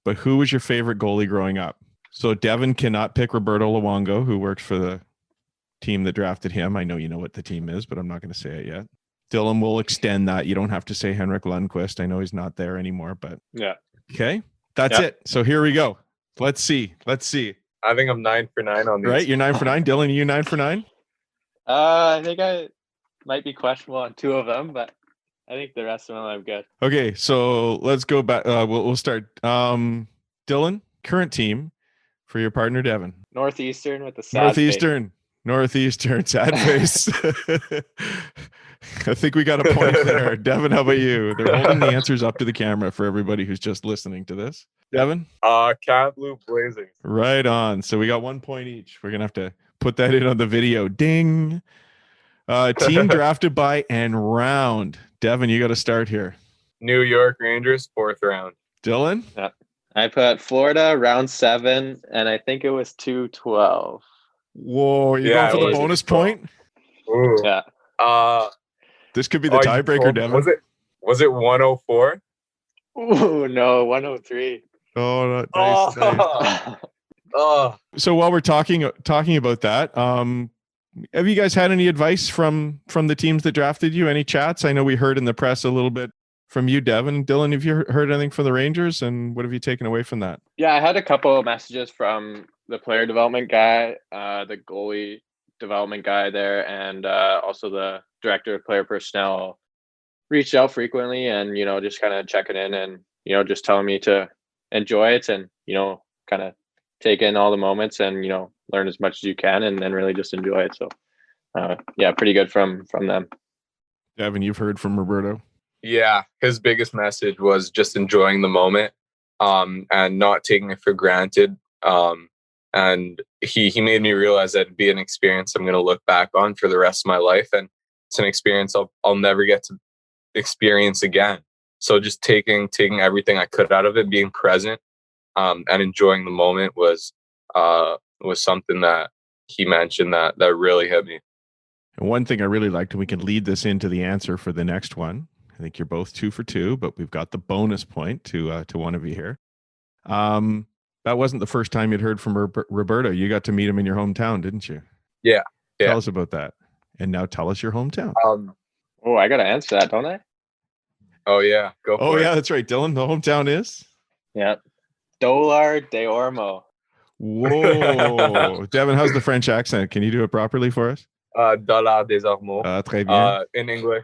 but who was your favorite goalie growing up? So Devon cannot pick Roberto Luongo, who worked for the team that drafted him. I know you know what the team is, but I'm not going to say it yet. Dylan will extend that. You don't have to say Henrik Lundqvist. I know he's not there anymore, but Yeah. okay. That's it. So here we go. Let's see. I think I'm 9 for 9 on these. Right? You're 9 for 9. Dylan, are you 9 for 9? I think I might be questionable on 2 of them, but I think the rest of them I'm good. Okay, so let's go back. We'll start. Dylan, current team for your partner Devon. Northeastern with the sad face. Northeastern, sad face. I think we got a point there. Devon, how about you? They're holding the answers up to the camera for everybody who's just listening to this. Devon? Kamloops Blazers. Right on. So we got 1 point each. We're going to have to put that in on the video. Ding. Team drafted by and round. Devon, you got to start here. New York Rangers, 4th round. Dylan? Yeah. I put Florida round 7, and I think it was 212. Whoa, you going for the bonus point? Ooh. Yeah. This could be the tiebreaker, Devon. Was it 104? Ooh, no, 103. Oh, nice. Oh. So while we're talking about that, have you guys had any advice from the teams that drafted you? Any chats? I know we heard in the press a little bit from you, Devon. Dylan, have you heard anything from the Rangers, and what have you taken away from that? Yeah, I had a couple of messages from the player development guy, the goalie development guy there, and also the director of player personnel reached out frequently and, just kind of checking in and, just telling me to enjoy it and, kind of take in all the moments and, learn as much as you can and then really just enjoy it. So, yeah, pretty good from them. Devon, you've heard from Roberto? Yeah, his biggest message was just enjoying the moment and not taking it for granted. And he made me realize that it'd be an experience I'm going to look back on for the rest of my life. And it's an experience I'll never get to experience again. So just taking everything I could out of it, being present and enjoying the moment was something that he mentioned that really hit me. And one thing I really liked, and we can lead this into the answer for the next one. I think you're both 2 for 2, but we've got the bonus point to one of you here. That wasn't the first time you'd heard from Roberto. You got to meet him in your hometown, didn't you? Yeah. Tell us about that. And now tell us your hometown. I got to answer that, don't I? Oh, yeah. Go for it. Oh, yeah, that's right. Dylan, the hometown is? Yeah. Dolar de Ormeaux. Whoa. Devon, how's the French accent? Can you do it properly for us? Dollar des Ormeaux. Très bien. In English,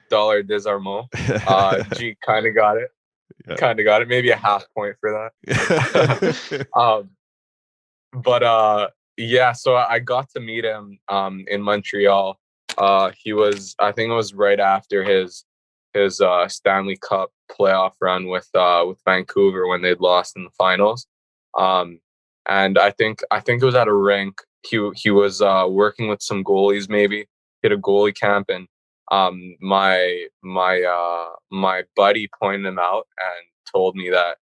Dollar des Ormeaux. G kind of got it. Yeah. Kind of got it. Maybe a half point for that. Yeah, so I got to meet him in Montreal. I think it was right after his Stanley Cup playoff run with Vancouver when they'd lost in the finals. And I think it was at a rink. He was working with some goalies, maybe. He had a goalie camp, and my buddy pointed him out and told me that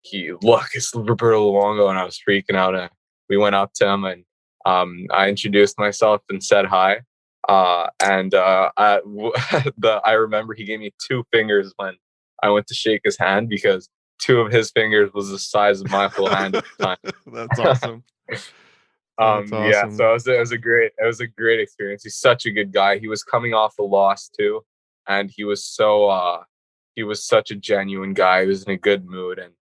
it's Roberto Luongo, and I was freaking out. And we went up to him, and I introduced myself and said hi. I remember he gave me 2 fingers when I went to shake his hand, because 2 of his fingers was the size of my full hand at the time. That's awesome. Yeah, so it was a great experience. He's such a good guy. He was coming off a loss too, and he was such a genuine guy. He was in a good mood, and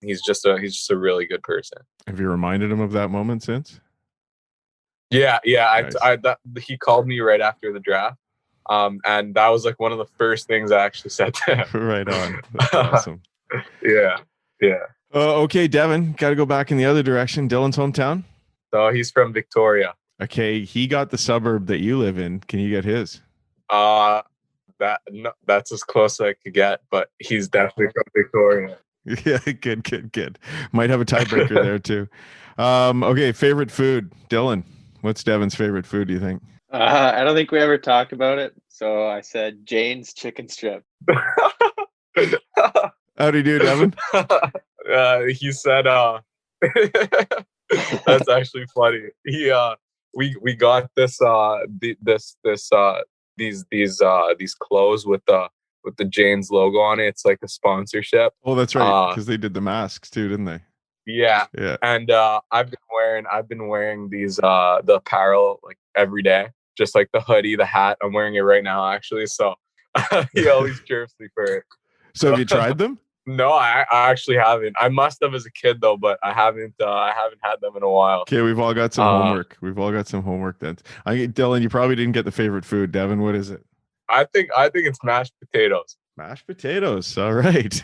he's just a really good person. Have you reminded him of that moment since? Yeah. Nice. He called me right after the draft, and that was like one of the first things I actually said to him. Right on. That's awesome. Yeah. Okay, Devon, got to go back in the other direction. Dylan's hometown? So he's from Victoria. Okay, he got the suburb that you live in. Can you get his? That's as close as I could get, but he's definitely from Victoria. Yeah, good. Might have a tiebreaker there too. Okay, favorite food. Dylan, what's Devon's favorite food, do you think? I don't think we ever talked about it, so I said Jane's chicken strip. How'd he do, Devon? He said, that's actually funny. We got these clothes with the Jane's logo on it. It's like a sponsorship. Oh, that's right, because they did the masks too, didn't they? Yeah. Yeah. And I've been wearing these the apparel like every day, just like the hoodie, the hat. I'm wearing it right now actually. So he always chirps me for it. So have you tried them? No, I actually haven't. I must have as a kid though, but I haven't had them in a while. Okay, we've all got some homework. We've all got some homework then. Dylan, you probably didn't get the favorite food. Devon, what is it? I think it's mashed potatoes. Mashed potatoes. All right.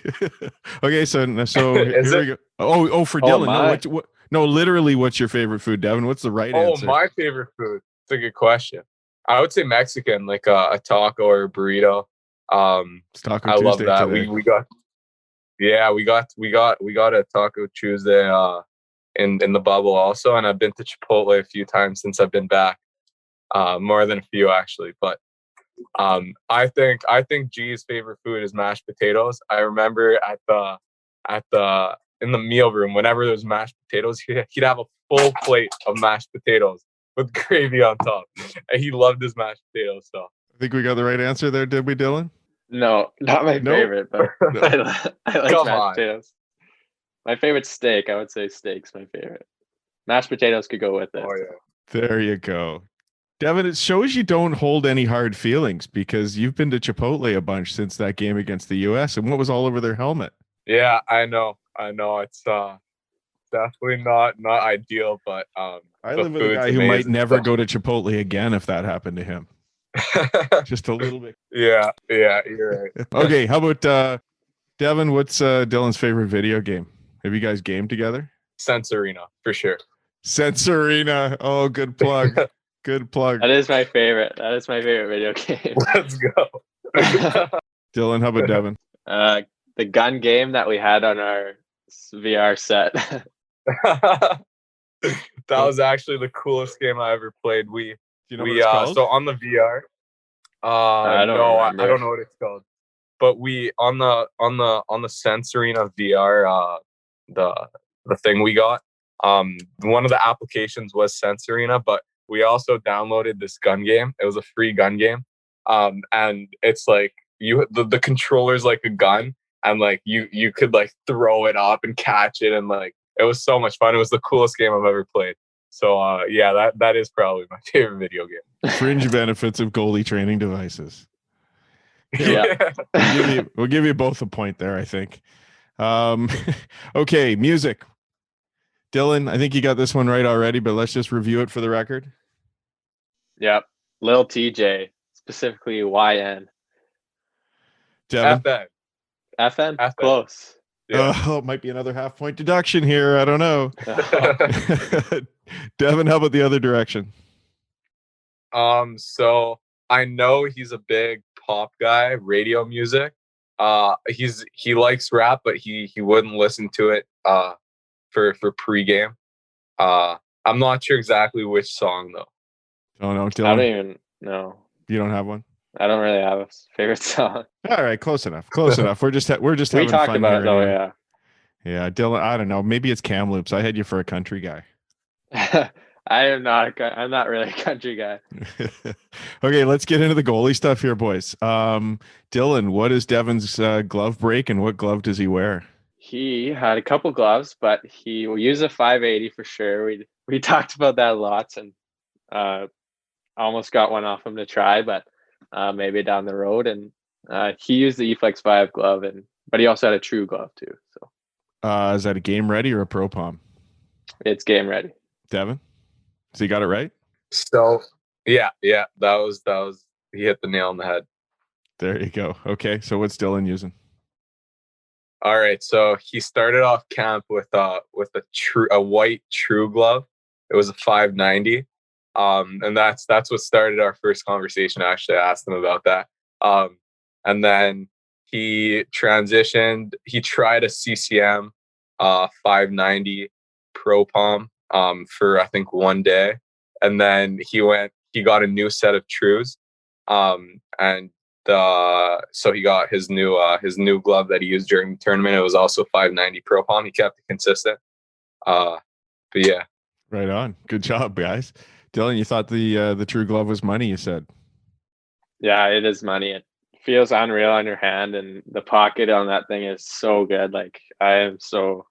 Okay, so Is here it? we go. Oh, for Oh, Dylan. my. No, literally, what's your favorite food, Devon? What's the right Oh, answer? my favorite food. It's a good question. I would say Mexican, like a taco or a burrito. It's Taco I love Tuesday that. today. We got a Taco Tuesday in the bubble also, and I've been to Chipotle a few times since I've been back. More than a few actually, but I think G's favorite food is mashed potatoes. I remember at the in the meal room, whenever there was mashed potatoes, he'd have a full plate of mashed potatoes with gravy on top. And he loved his mashed potatoes. So I think we got the right answer there, did we, Dylan? No, not my Nope. favorite, but No. I like Come mashed on. potatoes. My favorite steak, I would say steak's my favorite. Mashed potatoes could go with it. oh yeah. There you go. Devon, it shows you don't hold any hard feelings because you've been to Chipotle a bunch since that game against the US. And what was all over their helmet? Yeah, I know. It's definitely not ideal, but I the live with a food's guy who might amazing. never go to Chipotle again if that happened to him. Just a little bit. yeah, you're right. Okay, how about Devon? What's Dylan's favorite video game? Have you guys gamed together? Sense Arena for sure. Sense Arena. Oh, good plug. Good plug. That is my favorite. That is my favorite video game. Let's go. Dylan, how about Devon? The gun game that we had on our VR set. That was actually the coolest game I ever played. Do you know what it's called? So on the VR. I don't I remember. don't know what it's called. But we on the Sense Arena VR the thing we got. One of the applications was Sense Arena, but we also downloaded this gun game. It was a free gun game. And it's like the controller's like a gun, and like you could like throw it up and catch it, and like it was so much fun. It was the coolest game I've ever played. So yeah, that is probably my favorite video game. Fringe benefits of goalie training devices. Yeah. We'll give you both a point there, I think. Okay, music. Dylan, I think you got this one right already, but let's just review it for the record. Yep. Lil TJ, specifically YN. Devon? FN? FN. Close. Yeah. Oh, it might be another half point deduction here. I don't know. Devon, how about the other direction? So I know he's a big pop guy, radio music. He likes rap, but he wouldn't listen to it for pregame. I'm not sure exactly which song though. Oh no, I Dylan. don't even know. You don't have one? I don't really have a favorite song. All right, close enough. Close enough. We're just We having talked fun about here it though, anyway. Yeah, Dylan, I don't know. Maybe it's Kamloops. I had you for a country guy. yeah. I'm not really a country guy. Okay, let's get into the goalie stuff here, boys. Dylan, what is Devon's glove break, and what glove does he wear? He had a couple gloves, but he will use a 580 for sure. We talked about that lots, and almost got one off him to try, but maybe down the road. And he used the eFlex 5 glove, but he also had a true glove too. So Is that a game ready or a pro palm? it's game ready. Devon? So you got it right? So yeah, that was he hit the nail on the head. There you go. Okay, so what's Dylan using? All right, so he started off camp with a white true glove. It was a 590, and that's what started our first conversation. Actually, I asked him about that, and then he transitioned. He tried a CCM 590 Pro Palm for I think one day, and then he got a new set of trues, and so he got his new glove that he used during the tournament. It was also 590 Pro Palm. He kept it consistent. But yeah. Right on. Good job, guys. Dylan, you thought the true glove was money, you said. Yeah, it is money. It feels unreal on your hand, and the pocket on that thing is so good. Like I am so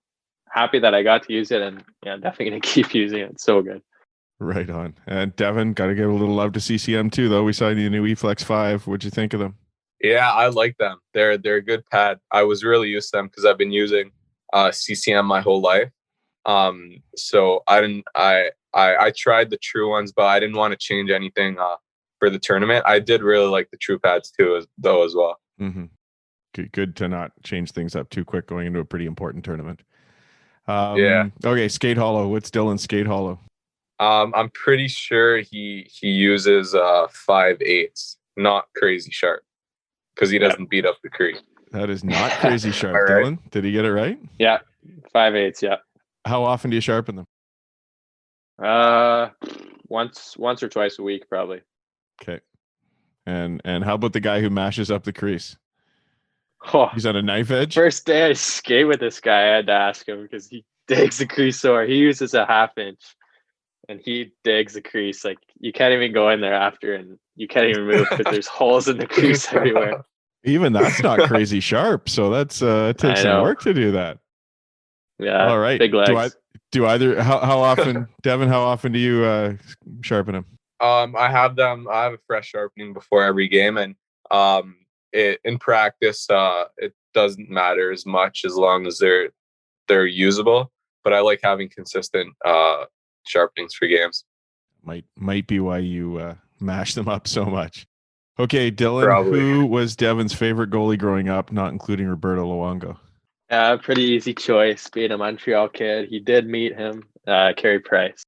happy that I got to use it, and yeah, definitely gonna keep using it. It's so good. Right on. And Devon, got to give a little love to CCM too, though. We saw the new eFlex 5. What'd you think of them? Yeah, I like them. They're a good pad. I was really used to them because I've been using CCM my whole life. So I tried the True ones, but I didn't want to change anything for the tournament. I did really like the True pads too, though, as well. Mm-hmm. Good to not change things up too quick going into a pretty important tournament. Yeah. Okay, Skate Hollow. What's Dylan's Skate Hollow? I'm pretty sure he uses 5/8, not crazy sharp, because he doesn't beat up the crease. That is not crazy sharp. Right? Dylan, did he get it right? Yeah, 5/8. Yeah. How often do you sharpen them? Once or twice a week, probably. Okay. And how about the guy who mashes up the crease? Oh, He's on a knife edge? first day I skate with this guy, I had to ask him because he digs the crease so hard. He uses a 1/2 inch, and he digs the crease. Like, you can't even go in there after, and you can't even move because there's holes in the crease everywhere. Even that's not crazy sharp. So that's it takes I some know. work to do that. Yeah. All right. Big legs. How often, Devon, how often do you sharpen them? I have a fresh sharpening before every game, and in practice, it doesn't matter as much as long as they're usable. But I like having consistent sharpenings for games. Might be why you mash them up so much. Okay, Dylan, Probably. who was Devon's favorite goalie growing up, not including Roberto Luongo? Pretty easy choice. Being a Montreal kid, he did meet him, Carey Price.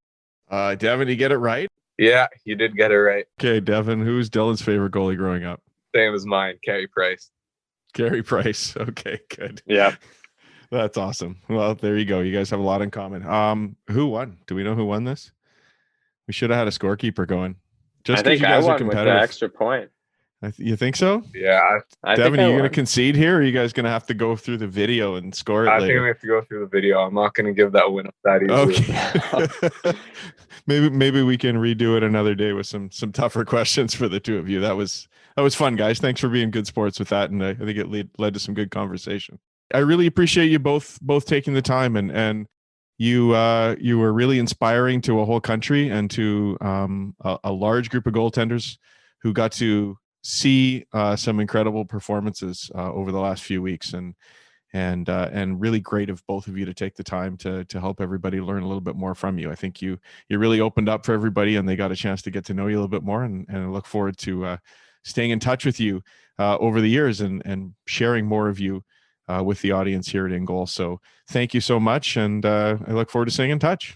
Devon, did you get it right? Yeah, you did get it right. Okay, Devon, who's Dylan's favorite goalie growing up? Same as mine, Carey Price. Carey Price. Okay, good. Yeah. That's awesome. Well, there you go. You guys have a lot in common. Who won? Do we know who won this? We should have had a scorekeeper going. Just I because think you I guys are won with the competitive. extra point. You think so? Yeah, Devon, I are you going to won. concede here, or are you guys going to have to go through the video and score it I later? think we have to go through the video. I'm not going to give that win up that easily. Okay. maybe we can redo it another day with some tougher questions for the two of you. That was fun, guys. Thanks for being good sports with that, and I think it led to some good conversation. I really appreciate you both taking the time, and you were really inspiring to a whole country and to a large group of goaltenders who got to see some incredible performances over the last few weeks, and really great of both of you to take the time to help everybody learn a little bit more from you. I think you really opened up for everybody, and they got a chance to get to know you a little bit more, and I look forward to staying in touch with you over the years and sharing more of you with the audience here at In Goal. So thank you so much, and I look forward to staying in touch.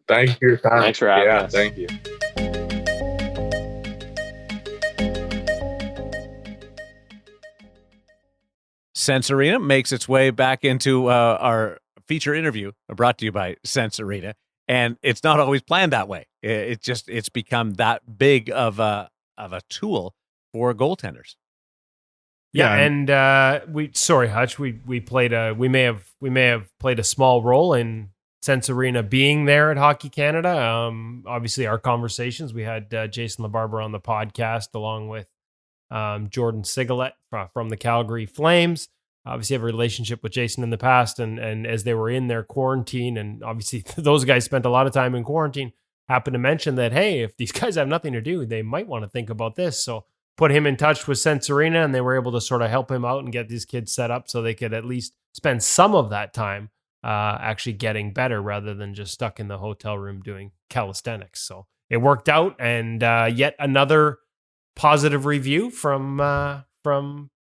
Thank you for your time. Thanks for having us. Thank you. Sense Arena makes its way back into our feature interview, brought to you by Sense Arena, and it's not always planned that way. It's become that big of a tool for goaltenders. Yeah, and Hutch, we may have played a small role in Sense Arena being there at Hockey Canada. Obviously, our conversations, we had Jason LaBarbera on the podcast along with Jordan Sigalet from the Calgary Flames. Obviously, have a relationship with Jason in the past, and as they were in their quarantine, and obviously those guys spent a lot of time in quarantine, happened to mention that, hey, if these guys have nothing to do, they might want to think about this. So put him in touch with Sense Arena, and they were able to sort of help him out and get these kids set up so they could at least spend some of that time actually getting better rather than just stuck in the hotel room doing calisthenics. So it worked out, and yet another positive review from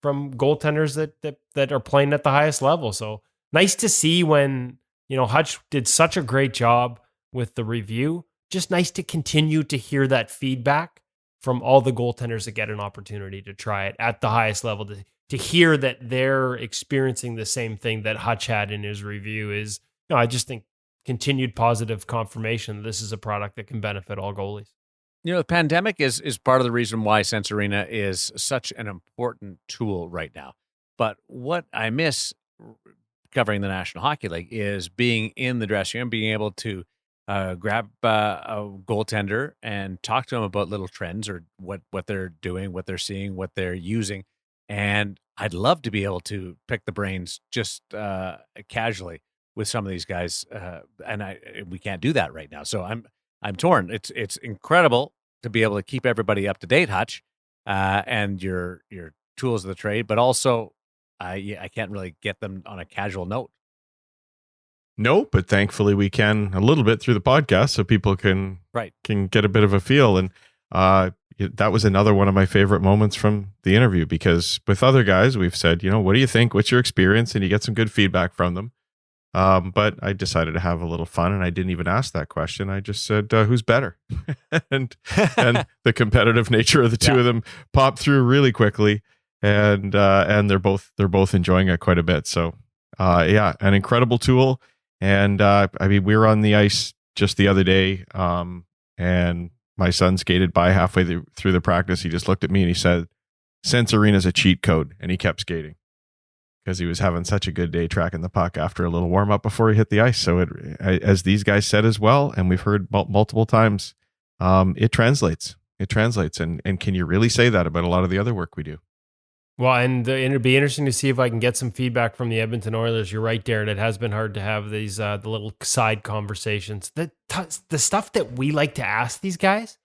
goaltenders that are playing at the highest level. So nice to see when, Hutch did such a great job with the review. Just nice to continue to hear that feedback from all the goaltenders that get an opportunity to try it at the highest level. To hear that they're experiencing the same thing that Hutch had in his review is, I just think continued positive confirmation that this is a product that can benefit all goalies. The pandemic is part of the reason why Sense Arena is such an important tool right now. But what I miss covering the National Hockey League is being in the dressing room, being able to grab a goaltender and talk to them about little trends or what they're doing, what they're seeing, what they're using. And I'd love to be able to pick the brains just casually with some of these guys, and we can't do that right now. So I'm torn. It's incredible to be able to keep everybody up to date, Hutch, and your tools of the trade, but also I can't really get them on a casual note. No, but thankfully we can a little bit through the podcast, so people can get a bit of a feel. And that was another one of my favorite moments from the interview, because with other guys we've said, what do you think? What's your experience? And you get some good feedback from them. But I decided to have a little fun, and I didn't even ask that question. I just said, "Who's better?" and the competitive nature of the two of them popped through really quickly, and they're both enjoying it quite a bit. So, an incredible tool. And we were on the ice just the other day, and my son skated by halfway through the practice. He just looked at me and he said, "Sense Arena's a cheat code," and he kept skating, because he was having such a good day tracking the puck after a little warm up before he hit the ice. So as these guys said as well, and we've heard multiple times, it translates. It translates. And can you really say that about a lot of the other work we do? Well, and it'd be interesting to see if I can get some feedback from the Edmonton Oilers. You're right, Darren. It has been hard to have these the little side conversations. The stuff that we like to ask these guys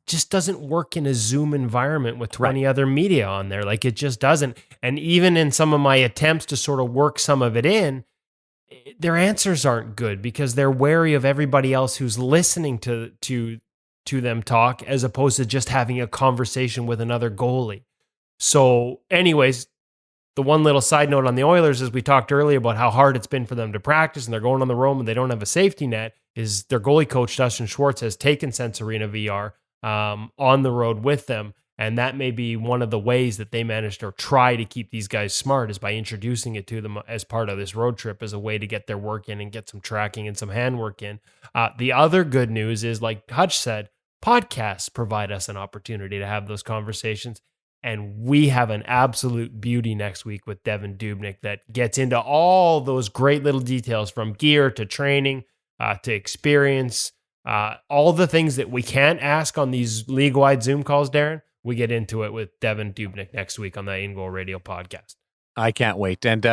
just doesn't work in a Zoom environment with 20 other media on there. Like, it just doesn't. And even in some of my attempts to sort of work some of it in, their answers aren't good, because they're wary of everybody else who's listening to them talk, as opposed to just having a conversation with another goalie. So anyways, the one little side note on the Oilers is, we talked earlier about how hard it's been for them to practice, and they're going on the road and they don't have a safety net, is their goalie coach, Dustin Schwartz, has taken Sense Arena VR on the road with them. And that may be one of the ways that they managed to try to keep these guys smart, is by introducing it to them as part of this road trip, as a way to get their work in and get some tracking and some handwork in. The other good news is, like Hutch said, podcasts provide us an opportunity to have those conversations. And we have an absolute beauty next week with Devon Dubnyk that gets into all those great little details, from gear to training to experience, all the things that we can't ask on these league-wide Zoom calls, Darren. We get into it with Devon Dubnyk next week on the In Goal Radio podcast. I can't wait. And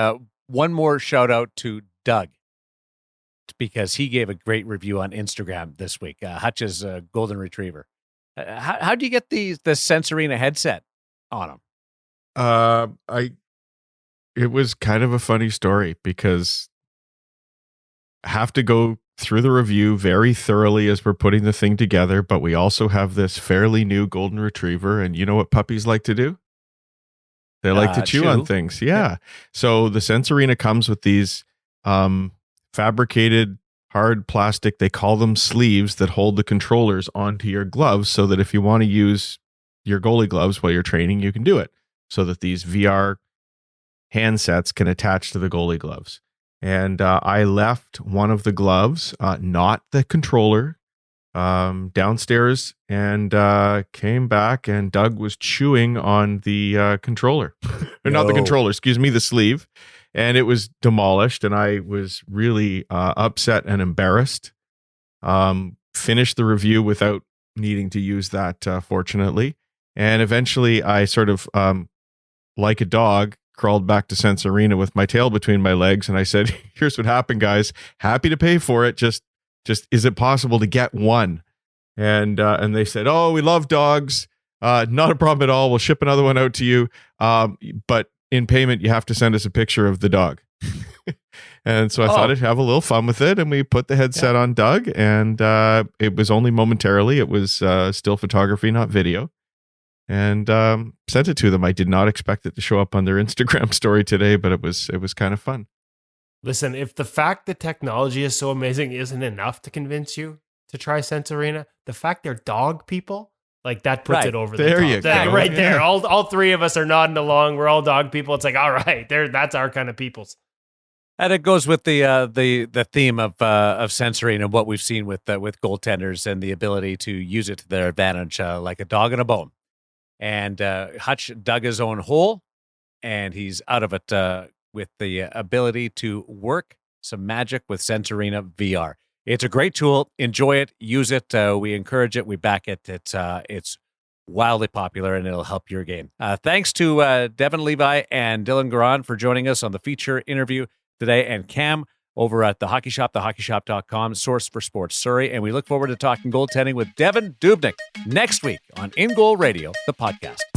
one more shout out to Doug, because he gave a great review on Instagram this week. Hutch's golden retriever. How do you get the Sense Arena headset on him? It was kind of a funny story, because I have to go through the review very thoroughly as we're putting the thing together, but we also have this fairly new golden retriever, and you know what puppies like to do? They like to chew on things. Yeah. So the Sense Arena comes with these fabricated hard plastic, they call them sleeves, that hold the controllers onto your gloves, so that if you want to use your goalie gloves while you're training, you can do it, so that these VR handsets can attach to the goalie gloves. And I left one of the gloves, not the controller, downstairs, and came back, and Doug was chewing on the controller. Or not the controller, excuse me, the sleeve. And it was demolished, and I was really upset and embarrassed. Finished the review without needing to use that, fortunately. And eventually I sort of, like a dog, crawled back to Sense Arena with my tail between my legs. And I said, "Here's what happened, guys. Happy to pay for it. Just is it possible to get one?" And they said, "Oh, we love dogs. Not a problem at all. We'll ship another one out to you. But in payment, you have to send us a picture of the dog." And so I thought I'd have a little fun with it. And we put the headset on Doug, and it was only momentarily. It was still photography, not video. And sent it to them. I did not expect it to show up on their Instagram story today, but it was kind of fun. Listen, if the fact that technology is so amazing isn't enough to convince you to try Sense Arena, the fact they're dog people, like, that puts it over the top. There you go. Right there. All three of us are nodding along. We're all dog people. It's like, all right, that's our kind of peoples. And it goes with the theme of Sense Arena and what we've seen with goaltenders, and the ability to use it to their advantage, like a dog and a bone. And Hutch dug his own hole, and he's out of it with the ability to work some magic with Sense Arena VR. It's a great tool. Enjoy it. Use it. We encourage it. We back it. It's wildly popular, and it'll help your game. Thanks to Devon, Levi, and Dylan Garand for joining us on the feature interview today. And Cam, over at the Hockey Shop, thehockeyshop.com, source for sports Surrey. And we look forward to talking goaltending with Devon Dubnyk next week on In Goal Radio, the podcast.